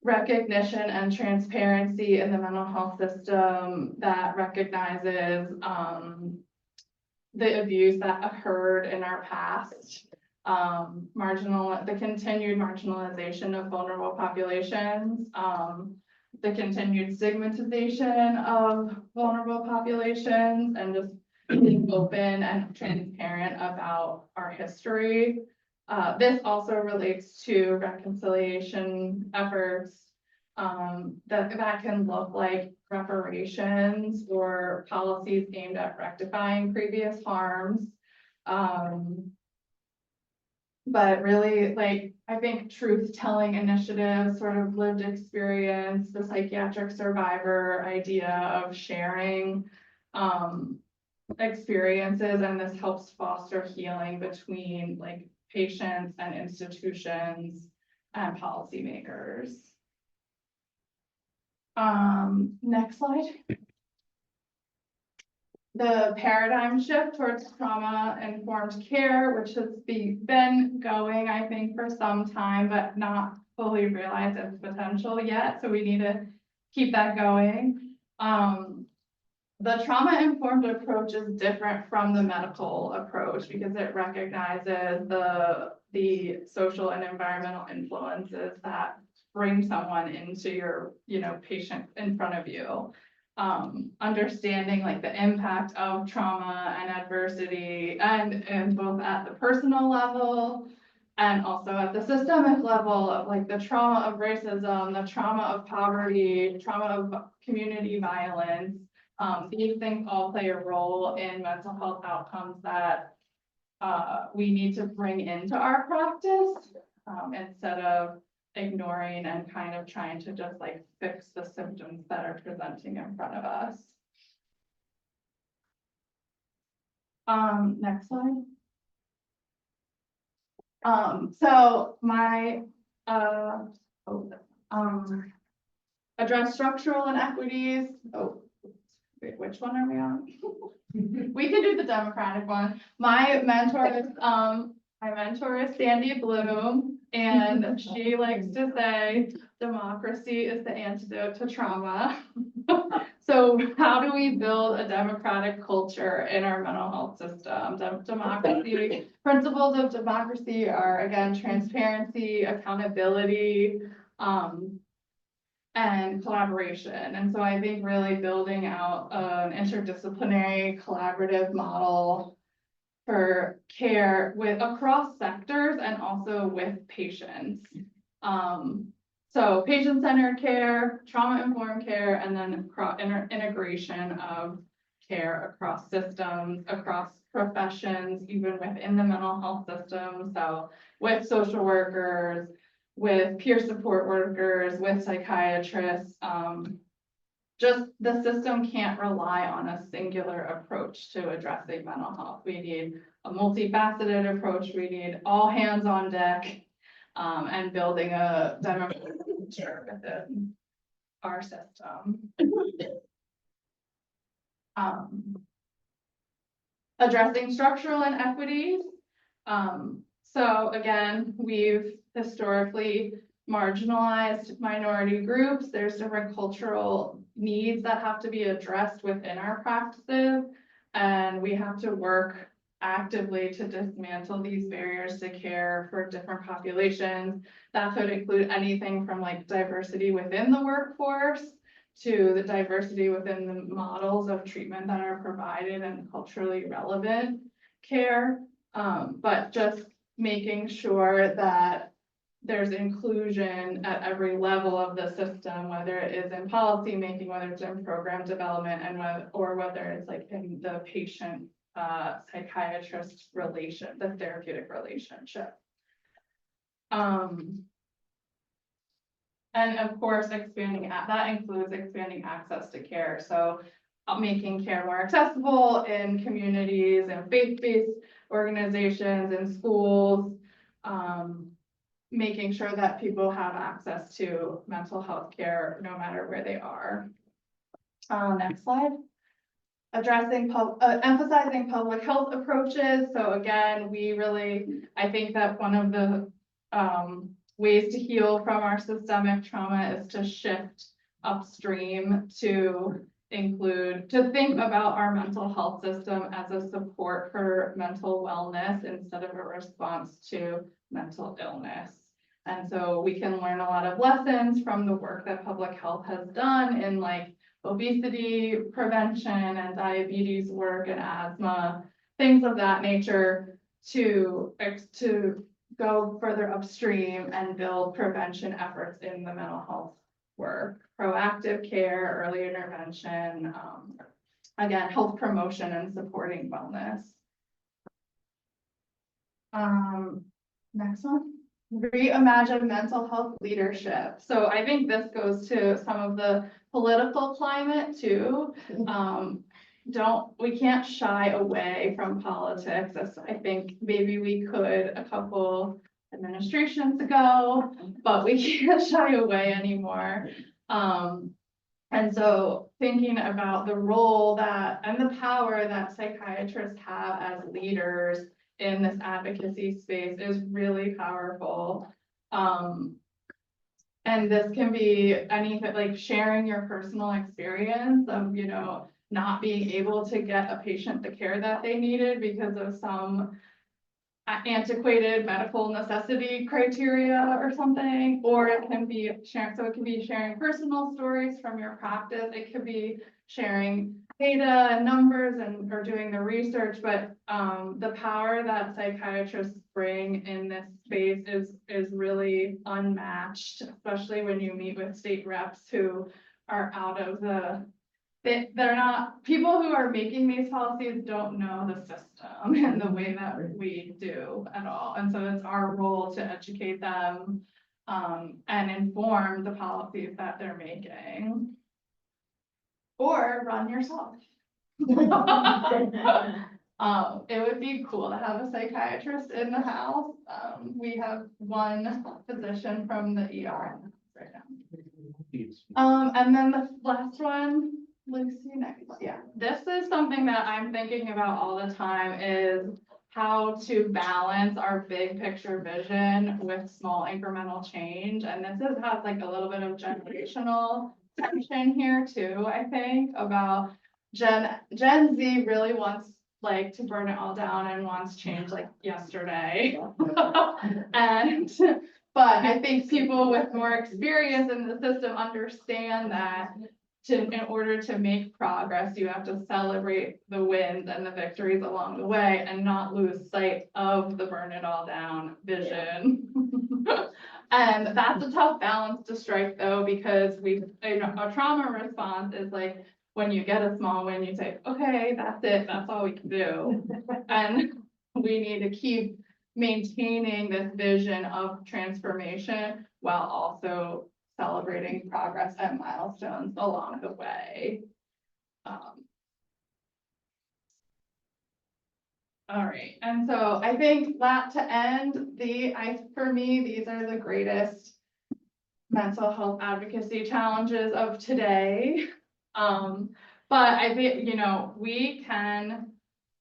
G: recognition and transparency in the mental health system that recognizes the abuse that occurred in our past, the continued marginalization of vulnerable populations, the continued stigmatization of vulnerable populations, and just being open and transparent about our history. This also relates to reconciliation efforts that can look like reparations or policies aimed at rectifying previous harms. But really, like, I think truth-telling initiatives, sort of lived experience, the psychiatric survivor idea of sharing experiences, and this helps foster healing between like patients and institutions and policymakers. Next slide. The paradigm shift towards trauma-informed care, which has been going, I think, for some time, but not fully realized its potential yet. So we need to keep that going. The trauma-informed approach is different from the medical approach because it recognizes the social and environmental influences that bring someone into your, patient in front of you. Understanding like the impact of trauma and adversity and both at the personal level and also at the systemic level of like the trauma of racism, the trauma of poverty, trauma of community violence. These things all play a role in mental health outcomes that we need to bring into our practice instead of ignoring and kind of trying to just like fix the symptoms that are presenting in front of us. Next slide. So my address structural inequities. Oh, wait, which one are we on? We could do the Democratic one. My mentor is Sandy Bloom, and she likes to say democracy is the antidote to trauma. So how do we build a democratic culture in our mental health system? Democracy, principles of democracy are, again, transparency, accountability, and collaboration. And so I think really building out an interdisciplinary collaborative model for care across sectors and also with patients. So patient-centered care, trauma-informed care, and then integration of care across systems, across professions, even within the mental health system. So with social workers, with peer support workers, with psychiatrists, just the system can't rely on a singular approach to addressing mental health. We need a multifaceted approach. We need all hands on deck, and building a democratic culture within our system. Addressing structural inequities. So again, we've historically marginalized minority groups. There's different cultural needs that have to be addressed within our practices, and we have to work actively to dismantle these barriers to care for different populations. That could include anything from like diversity within the workforce to the diversity within the models of treatment that are provided and culturally relevant care. But just making sure that there's inclusion at every level of the system, whether it is in policy making, whether it's in program development, and whether it's like in the patient psychiatrist relation, the therapeutic relationship. And of course, that includes expanding access to care. So making care more accessible in communities and faith-based organizations and schools, making sure that people have access to mental health care no matter where they are. Next slide. Emphasizing public health approaches. So again, I think that one of the ways to heal from our systemic trauma is to shift upstream to think about our mental health system as a support for mental wellness instead of a response to mental illness. And so we can learn a lot of lessons from the work that public health has done in like obesity prevention and diabetes work and asthma, things of that nature, to go further upstream and build prevention efforts in the mental health work, proactive care, early intervention, again, health promotion and supporting wellness. Next one. Reimagine mental health leadership. So I think this goes to some of the political climate too. We can't shy away from politics, as I think maybe we could a couple administrations ago, but we can't shy away anymore. And so thinking about the role and the power that psychiatrists have as leaders in this advocacy space is really powerful. And this can be anything like sharing your personal experience of, not being able to get a patient the care that they needed because of some antiquated medical necessity criteria or something, or it can be sharing personal stories from your practice. It could be sharing data and numbers or doing the research, but the power that psychiatrists bring in this space is really unmatched, especially when you meet with state reps who are they're not, people who are making these policies don't know the system in the way that we do at all. And so it's our role to educate them and inform the policies that they're making. Or run yourself. It would be cool to have a psychiatrist in the house. We have one physician from the ER right now. And then the last one, Lucy, next. Yeah, this is something that I'm thinking about all the time, is how to balance our big picture vision with small incremental change. And this has like a little bit of generational tension here too, I think, about Gen Z really wants like to burn it all down and wants change like yesterday. But I think people with more experience in the system understand that in order to make progress, you have to celebrate the wins and the victories along the way and not lose sight of the burn it all down vision. And that's a tough balance to strike though, because a trauma response is like, when you get a small win, you say, okay, that's it, that's all we can do. And we need to keep maintaining this vision of transformation while also celebrating progress and milestones along the way. All right, and so I think that to end for me, these are the greatest mental health advocacy challenges of today. But I think, you know, we can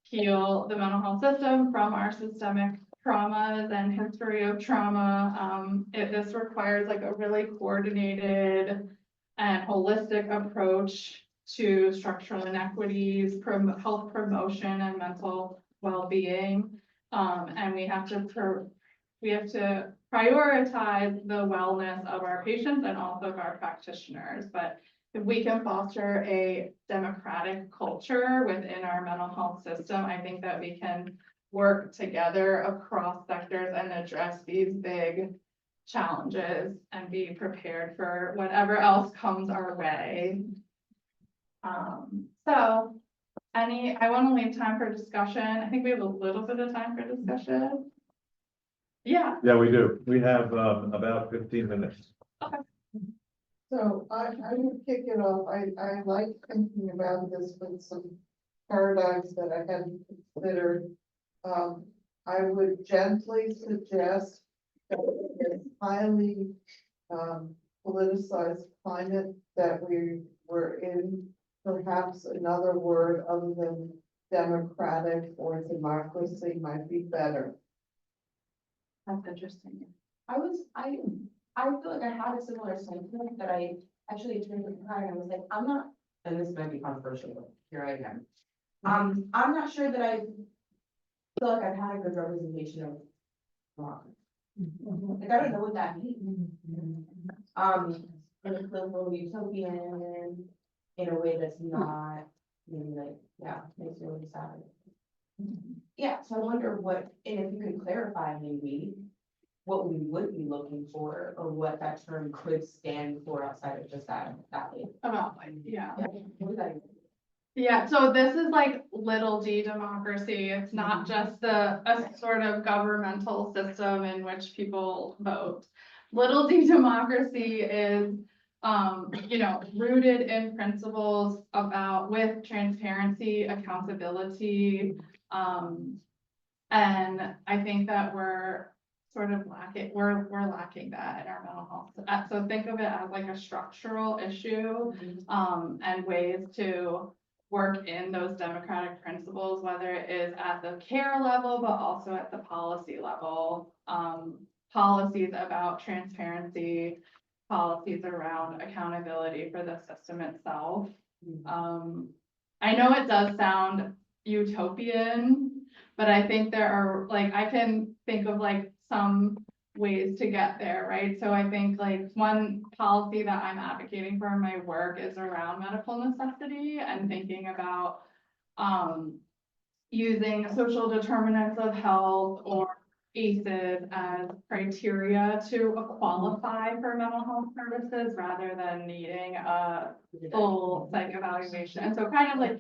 G: heal the mental health system from our systemic traumas and history of trauma. This requires like a really coordinated and holistic approach to structural inequities, health promotion and mental well-being. And we have to prioritize the wellness of our patients and also of our practitioners. But if we can foster a democratic culture within our mental health system, I think that we can work together across sectors and address these big challenges and be prepared for whatever else comes our way. I want to leave time for discussion. I think we have a little bit of time for discussion. Yeah.
A: Yeah, we do. We have about 15 minutes.
J: So I would kick it off. I like thinking about this with some paradigms that I hadn't considered. I would gently suggest that in this highly politicized climate that we were in, perhaps another word other than democratic or democracy might be better.
E: That's interesting. I feel like I had a similar sentiment that I actually turned to the and I was like, I'm not, and this might be controversial, but here I am. I'm not sure that I feel like I've had a good representation of wrong. Like, I don't know what that means. In a political utopian, in a way that's not, maybe like, yeah, makes me really sad. Yeah, so I wonder what, and if you could clarify maybe what we would be looking for or what that term could stand for outside of just that label.
G: Yeah.
E: What does that even mean?
G: Yeah, so this is like little d democracy. It's not just a sort of governmental system in which people vote. Little d democracy is, you know, rooted in principles with transparency, accountability. And I think that we're sort of lacking, we're lacking that in our mental health. So think of it as like a structural issue, and ways to work in those democratic principles, whether it is at the care level, but also at the policy level. Policies about transparency, policies around accountability for the system itself. I know it does sound utopian, but I think there are, like, I can think of like some ways to get there, right? So I think like one policy that I'm advocating for in my work is around medical necessity and thinking about using social determinants of health or ACEs as criteria to qualify for mental health services rather than needing a full psych evaluation. And so kind of like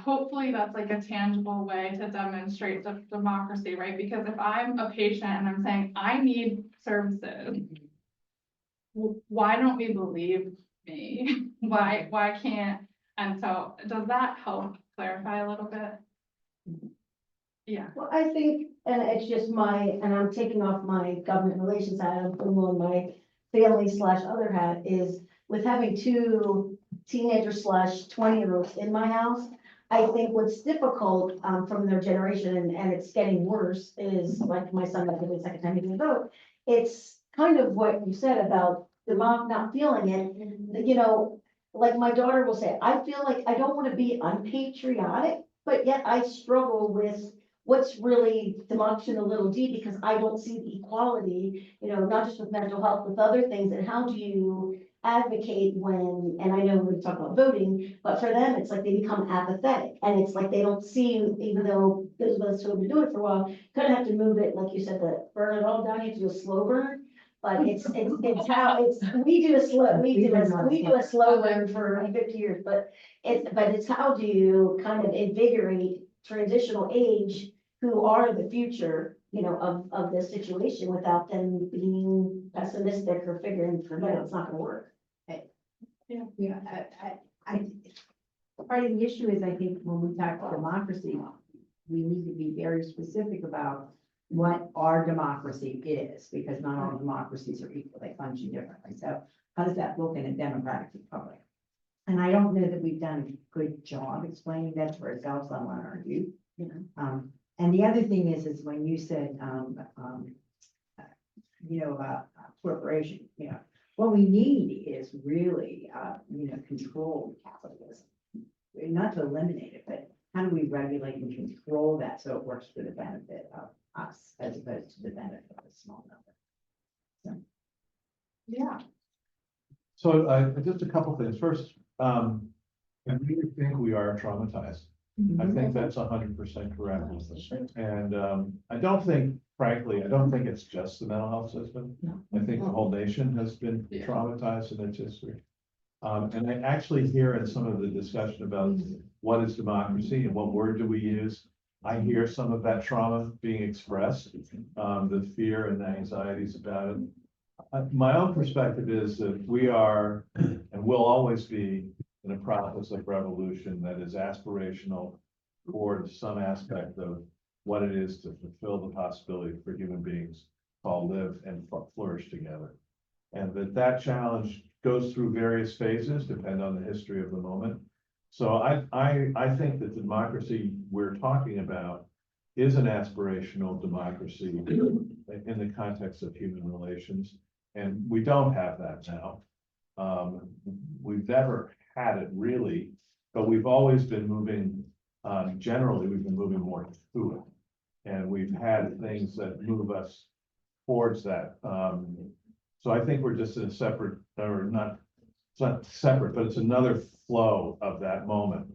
G: hopefully that's like a tangible way to demonstrate the democracy, right? Because if I'm a patient and I'm saying I need services, why don't we believe me? Why can't? And so does that help clarify a little bit? Yeah.
D: Well, I think, and it's just and I'm taking off my government relations hat, I'm putting on my family/other hat, is with having two teenagers /20-year-olds in my house. I think what's difficult from their generation, and it's getting worse, is like my son got the second time he didn't vote. It's kind of what you said about the mom not feeling it. You know, like my daughter will say, I feel like I don't want to be unpatriotic, but yet I struggle with what's really democracy in a little d, because I don't see the equality, you know, not just with mental health, with other things. And how do you advocate when, and I know we talk about voting, but for them, it's like they become apathetic, and it's like they don't see, even though those of us who have been doing it for a while, kind of have to move it, like you said, burn it all down, you have to do a slow burn. But we do a slow burn for 50 years, but it's how do you kind of invigorate transitional age who are the future of this situation without them being pessimistic or figuring, it's not gonna work.
B: Yeah, part of the issue is, I think, when we talk about democracy, we need to be very specific about what our democracy is, because not all democracies are equal, they function differently. So how does that look in a democratic republic? And I don't know that we've done a good job explaining that to ourselves, I want to argue. And the other thing is when you said, about corporation, what we need is really, controlled capitalism. Not to eliminate it, but how do we regulate and control that so it works for the benefit of us as opposed to the benefit of a small number? So, yeah.
A: So just a couple things. First, I really think we are traumatized. I think that's 100% correct. And I don't think, frankly, it's just the mental health system. I think the whole nation has been traumatized in its history. And I actually hear in some of the discussion about what is democracy and what word do we use, I hear some of that trauma being expressed, the fear and anxieties about it. My own perspective is that we are and will always be in a process of revolution that is aspirational towards some aspect of what it is to fulfill the possibility for human beings to all live and flourish together. And that challenge goes through various phases, depending on the history of the moment. So I think that the democracy we're talking about is an aspirational democracy in the context of human relations. And we don't have that now. We've never had it really, but we've always been moving, generally, we've been moving more to it. And we've had things that move us towards that. So I think we're just in a separate, or not, it's not separate, but it's another flow of that moment.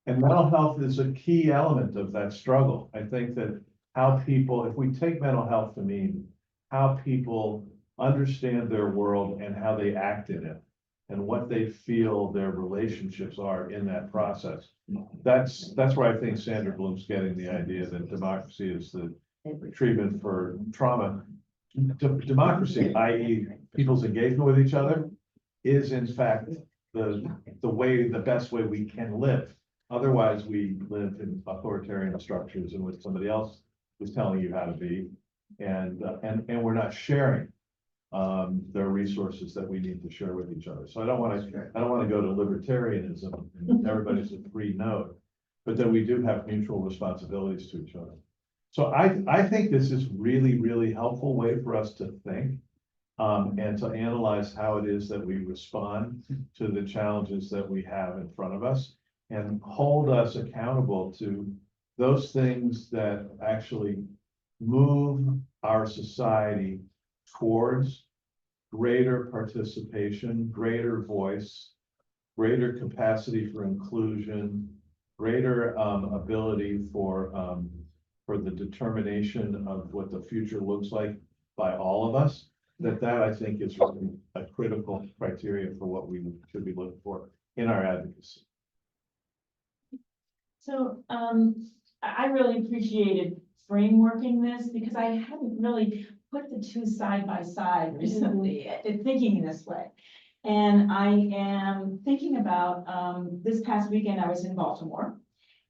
A: And mental health is a key element of that struggle. I think that how people, if we take mental health to mean how people understand their world and how they act in it, and what they feel their relationships are in that process. That's where I think Sandra Bloom's getting the idea that democracy is the treatment for trauma. Democracy, i.e. people's engagement with each other, is in fact the best way we can live. Otherwise, we live in authoritarian structures in which somebody else is telling you how to be, and we're not sharing there are resources that we need to share with each other. So I don't want to go to libertarianism and everybody's a free node, but that we do have mutual responsibilities to each other. So I think this is really, really helpful way for us to think and to analyze how it is that we respond to the challenges that we have in front of us and hold us accountable to those things that actually move our society towards greater participation, greater voice, greater capacity for inclusion, greater ability for the determination of what the future looks like by all of us. That I think is really a critical criteria for what we should be looking for in our advocacy.
C: So I really appreciated frameworking this because I hadn't really put the two side by side recently in thinking this way. And I am thinking about this past weekend, I was in Baltimore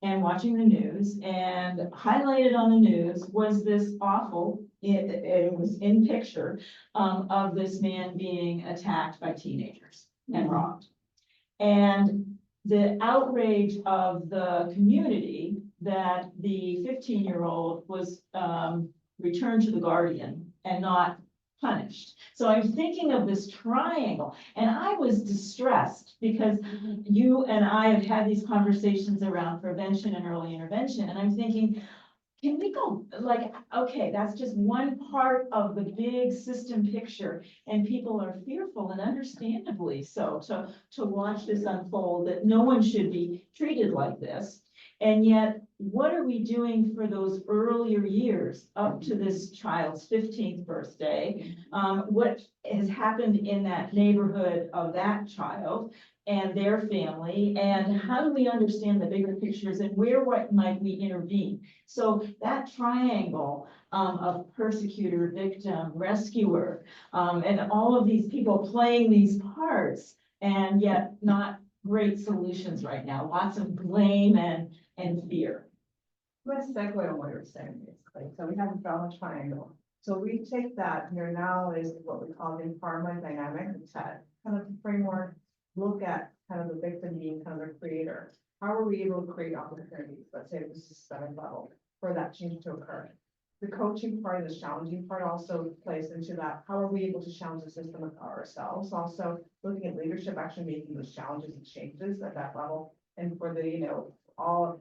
C: and watching the news, and highlighted on the news was this awful, it was in picture, of this man being attacked by teenagers and robbed. And the outrage of the community that the 15-year-old was returned to the guardian and not punished. So I'm thinking of this triangle, and I was distressed because you and I have had these conversations around prevention and early intervention, and I'm thinking, can we go, like, okay, that's just one part of the big system picture, and people are fearful, and understandably so, to watch this unfold, that no one should be treated like this. And yet, what are we doing for those earlier years up to this child's 15th birthday? What has happened in that neighborhood of that child? and their family, and how do we understand the bigger pictures and where, what might we intervene? So that triangle of persecutor, victim, rescuer, and all of these people playing these parts, and yet not great solutions right now, lots of blame and fear.
J: Let's segue on what you're saying, basically. So we have a drama triangle. So we take that, and there now is what we call the pharma dynamic, it's that kind of framework, look at kind of the victim being kind of the creator. How are we able to create opportunities, let's say at the systemic level, for that change to occur? The coaching part, the challenging part also plays into that. How are we able to challenge the system ourselves? Also looking at leadership, actually making those challenges and changes at that level. And for the, you know, all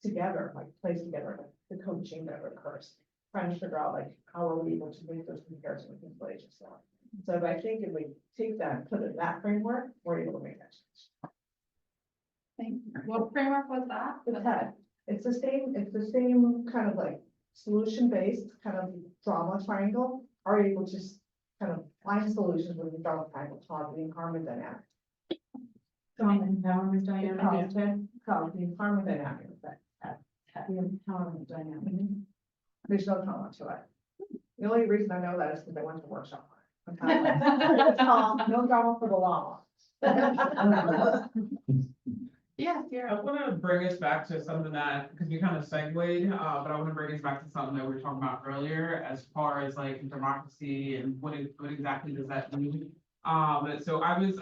J: together, like place together, like the coaching that occurs, trying to figure out like, how are we able to make those comparisons with inflation stuff? So if I think if we take that and put it in that framework, we're able to make that change.
N: What framework was that?
J: The TED, it's the same kind of like solution-based kind of drama triangle, are able to kind of find solutions with the drama triangle, called the empowerment dynamic.
C: Empowerment dynamic.
J: Called the empowerment dynamic. The empowerment dynamic. There's no drama to it. The only reason I know that is because I went to workshop. It's called No Drama for the Law.
R: Yeah, I want to bring us back to something that, because we kind of segued, but I want to bring us back to something that we were talking about earlier, as far as like democracy and what exactly does that mean? So I was,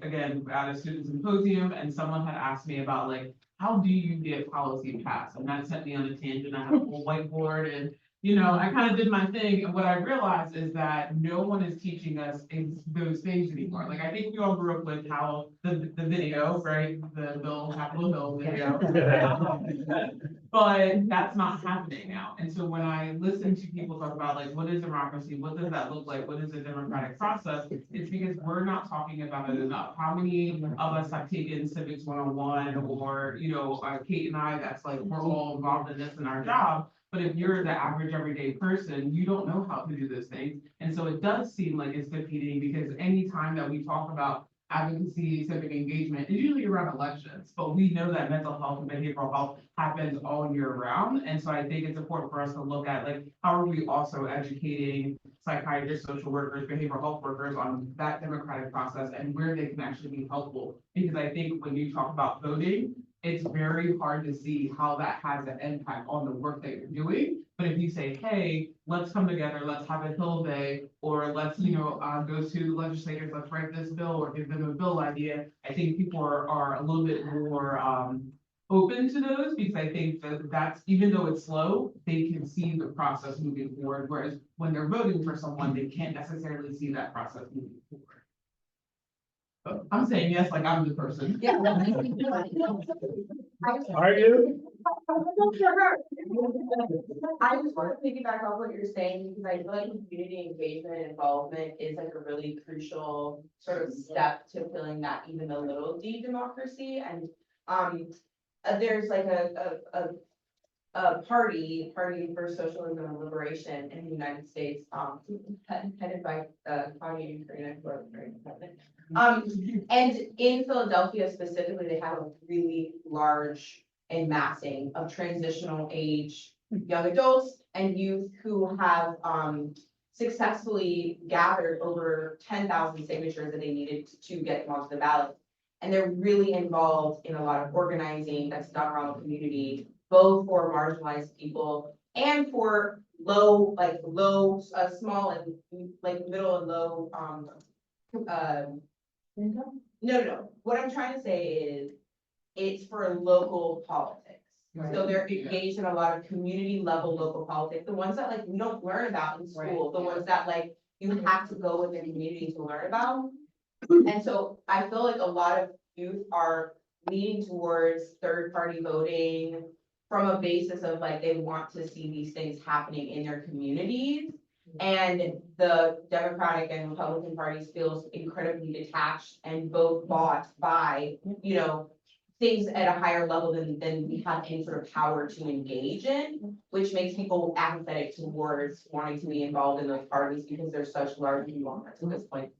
R: again, at a student symposium, and someone had asked me about like, how do you get policy passed? And that sent me on a tangent. I had a whole whiteboard, and you know, I kind of did my thing, and what I realized is that no one is teaching us those things anymore. Like, I think we all grew up with how the video, right, the Capitol Hill video. But that's not happening now. And so when I listen to people talk about like, what is democracy? What does that look like? What is a democratic process? It's because we're not talking about it enough. How many of us have taken civics 101, or, you know, Kate and I, that's like, we're all involved in this in our job. But if you're the average everyday person, you don't know how to do those things. And so it does seem like it's defeating, because anytime that we talk about advocacy, civic engagement, it's usually around elections, but we know that mental health and behavioral health happens all year round. And so I think it's important for us to look at like, how are we also educating psychiatrists, social workers, behavioral health workers on that democratic process and where they can actually be helpful? Because I think when you talk about voting, it's very hard to see how that has an impact on the work that you're doing. But if you say, hey, let's come together, let's have a Hill Day, or let's, you know, go to the legislators, let's write this bill or give them a bill idea, I think people are a little bit more open to those, because I think that that's, even though it's slow, they can see the process moving forward. Whereas when they're voting for someone, they can't necessarily see that process moving forward. I'm saying yes, like I'm the person.
N: Yeah.
R: Are you?
F: I just want to piggyback off what you're saying, because I feel like community engagement and involvement is like a really crucial sort of step to filling that even a little D democracy. And there's like a party for socialism and liberation in the United States, headed by Claudia and Karina, who are very independent. And in Philadelphia specifically, they have a really large massing of transitional age young adults and youth who have successfully gathered over 10,000 signatures that they needed to get them onto the ballot. And they're really involved in a lot of organizing that's done around the community, both for marginalized people and for small and like middle and low income? No. What I'm trying to say is it's for local politics.
J: Right.
F: So they're engaged in a lot of community level local politics, the ones that like we don't learn about in school, the ones that like you have to go within the community to learn about. And so I feel like a lot of youth are leaning towards third party voting from a basis of like they want to see these things happening in their communities. And the Democratic and Republican parties feels incredibly detached and both bought by, you know, things at a higher level than we have any sort of power to engage in, which makes people apathetic towards wanting to be involved in those parties because they're such large conglomerates at this point.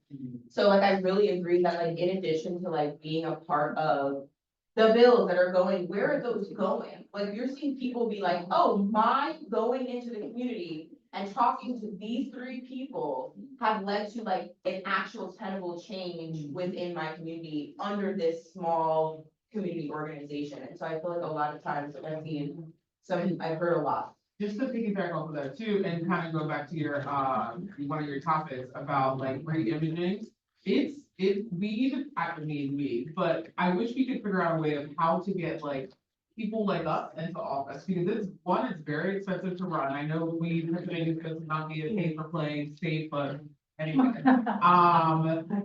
F: So like, I really agree that like, in addition to like being a part of the bills that are going, where are those going? Like, you're seeing people be like, oh, my going into the community and talking to these 3 people have led to like an actual tenable change within my community under this small community organization. And so I feel like a lot of times I've heard a lot.
R: Just to piggyback off of that too, and kind of go back to your, one of your topics about like re-imaging. But I wish we could figure out a way of how to get like people like us into office, because it's very expensive to run. I know Pennsylvania does not be a pay-for-play state, but anyway.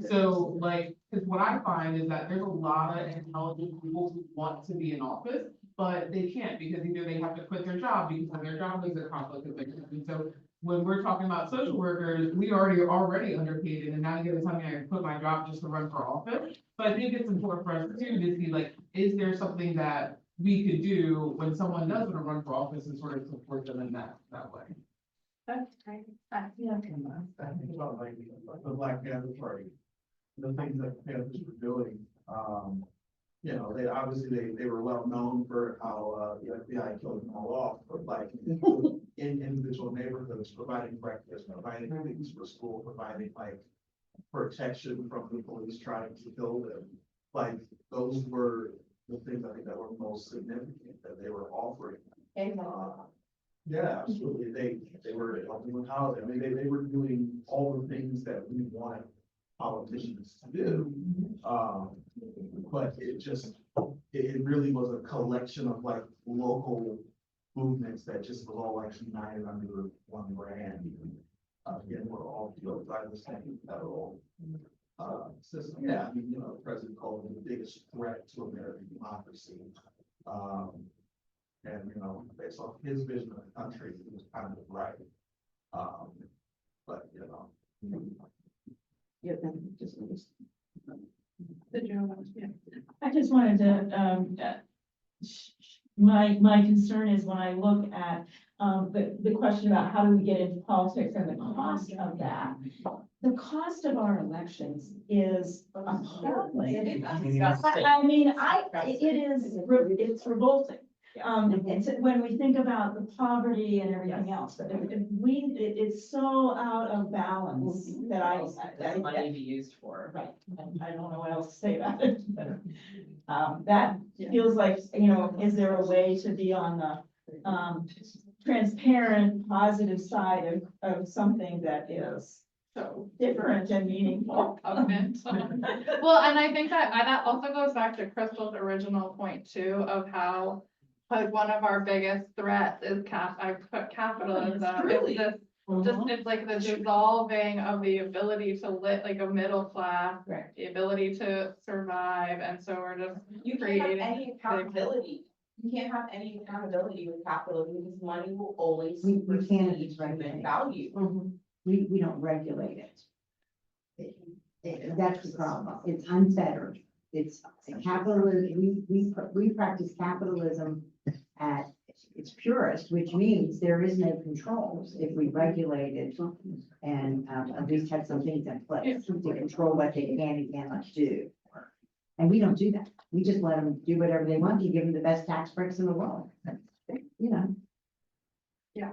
R: So like, because what I find is that there's a lot of intelligent people who want to be in office, but they can't because either they have to quit their job because their job is a conflict of interest. And so when we're talking about social workers, we already underpaid, and now you're telling me I quit my job just to run for office. So I think it's important for us too to see like, is there something that we could do when someone does want to run for office and sort of support them in that way.
D: That's great.
K: I think about like the Black Panther Party, the things that the Panthers were doing. You know, they obviously they were well known for how the FBI killed them all off, but like in individual neighborhoods, providing breakfast, providing things for school, providing like protection from the police trying to kill them. Like those were the things I think that were most significant that they were offering. Yeah, absolutely. They were helping with housing. I mean, they were doing all the things that we want politicians to do. But it really was a collection of like local movements that just was all like united under one brand. Again, we're all built by the same federal system. Yeah, I mean, you know, the president called it the biggest threat to American democracy. And, you know, based off his vision of the country, he was kind of right. But, you know.
B: Yeah, just.
C: I just wanted to, my concern is when I look at, the question about how do we get into politics and the cost of that. The cost of our elections is appalling. I mean, it's revolting. It's when we think about the poverty and everything else, but it's so out of balance that
E: That's money to be used for.
C: right. I don't know what else to say about it, but, that feels like, you know, is there a way to be on the, transparent, positive side of something that is so different and meaningful?
G: Well, and I think that also goes back to Crystal's original point too, of how like one of our biggest threats is capitalism. It's like the dissolving of the ability to live like a middle class, the ability to survive, and so we're just
F: Can't have any accountability. You can't have any accountability with capitalism because money will always supersede human value.
B: We don't regulate it. That's the problem. It's unfettered. It's capitalism. We practice capitalism at its purest, which means there is no controls if we regulate it and at least have some things in place to control what they can and cannot do. And we don't do that. We just let them do whatever they want. You give them the best tax breaks in the world. You know.
G: Yeah.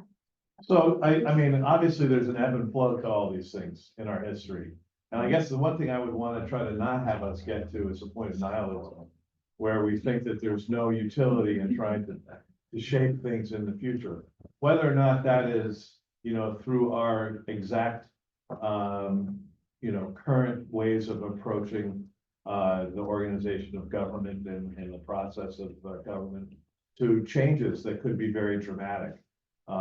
A: So I mean, obviously there's an ebb and flow to all these things in our history. And I guess the one thing I would want to try to not have us get to is a point of nihilism, where we think that there's no utility in trying to shape things in the future. Whether or not that is, you know, through our exact, you know, current ways of approaching the organization of government and the process of government to changes that could be very dramatic,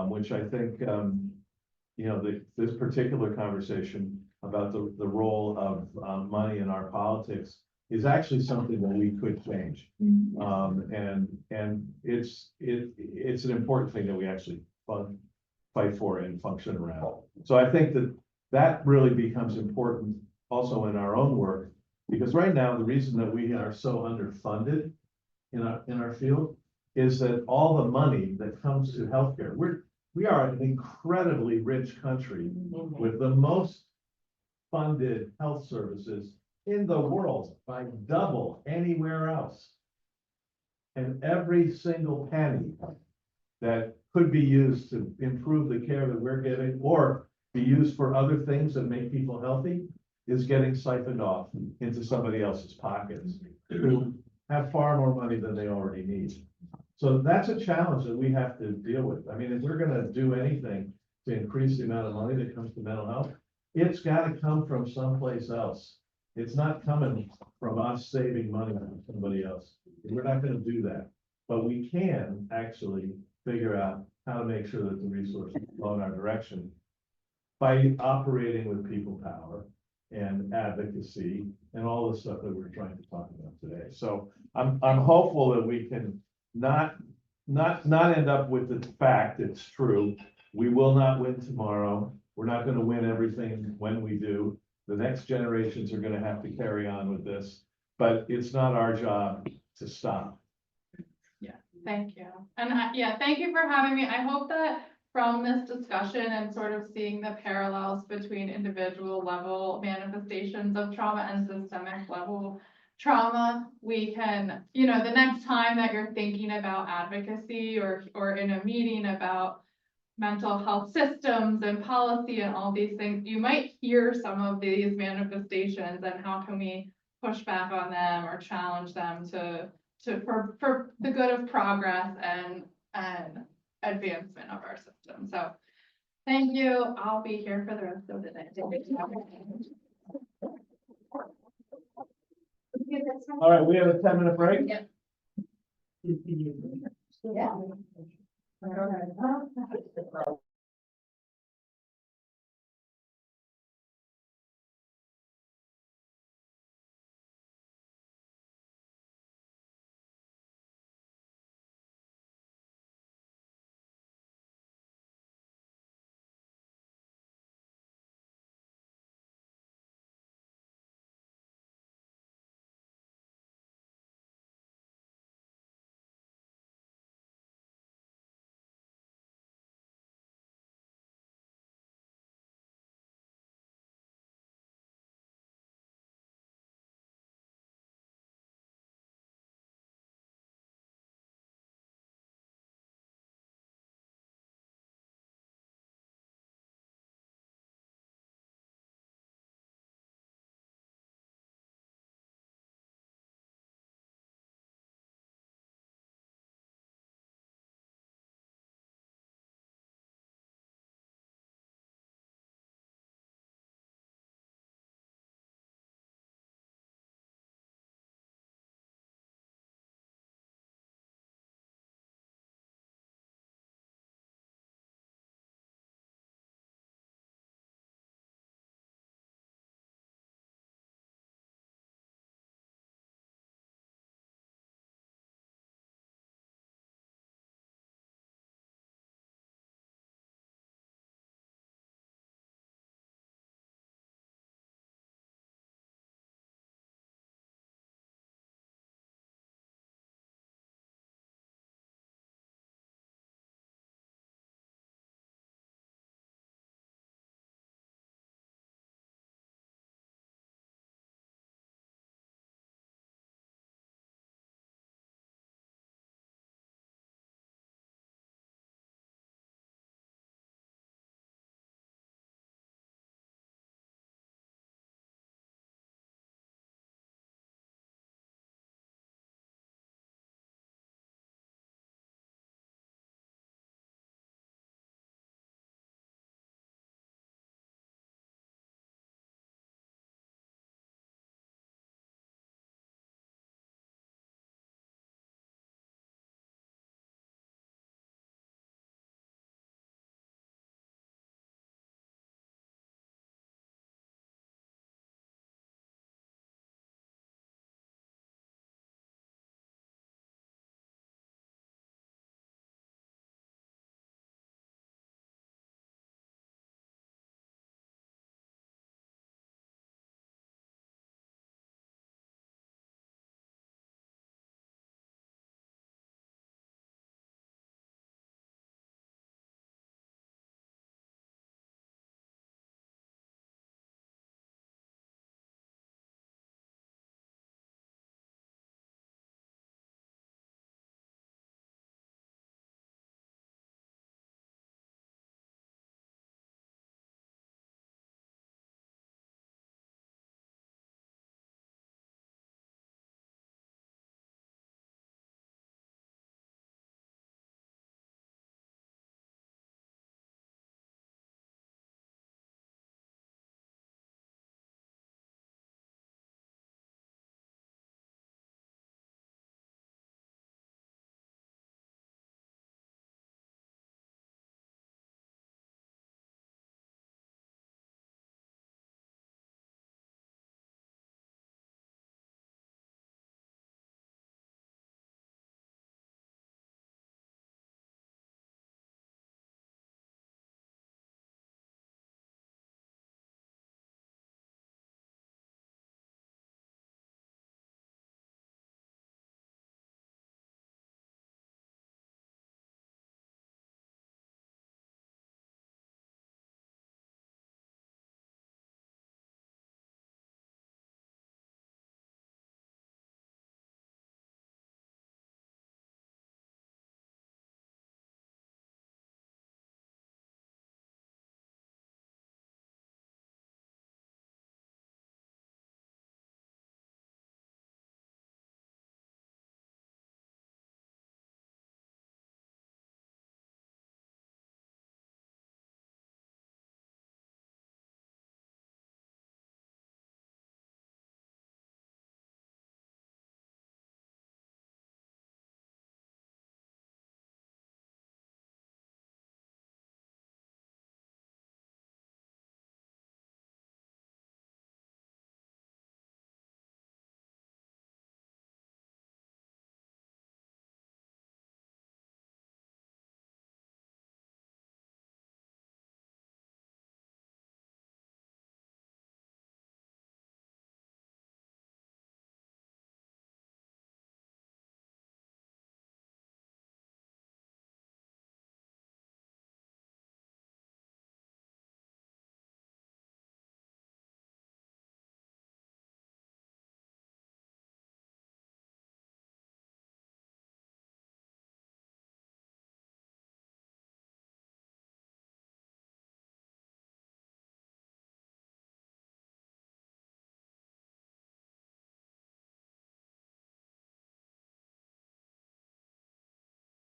A: which I think, you know, this particular conversation about the role of money in our politics is actually something that we could change. And it's an important thing that we actually fight for and function around. So I think that really becomes important also in our own work, because right now, the reason that we are so underfunded in our field is that all the money that comes to healthcare, we are an incredibly rich country with the most funded health services in the world by double anywhere else. And every single penny that could be used to improve the care that we're giving or be used for other things that make people healthy is getting siphoned off into somebody else's pockets who have far more money than they already need. So that's a challenge that we have to deal with. I mean, if we're gonna do anything to increase the amount of money that comes to mental health, it's gotta come from someplace else. It's not coming from us saving money from somebody else. We're not gonna do that. But we can actually figure out how to make sure that the resources flow in our direction by operating with people power and advocacy and all the stuff that we're trying to talk about today. So I'm hopeful that we can not end up with the fact, it's true, we will not win tomorrow. We're not gonna win everything when we do. The next generations are gonna have to carry on with this, but it's not our job to stop.
G: Thank you. And yeah, thank you for having me. I hope that from this discussion and sort of seeing the parallels between individual level manifestations of trauma and systemic level trauma, we can, you know, the next time that you're thinking about advocacy or in a meeting about mental health systems and policy and all these things, you might hear some of these manifestations and how can we push back on them or challenge them for the good of progress and advancement of our system. So thank you. I'll be here for the rest of the day.
A: All right, we have a 10-minute break.
B: Yeah.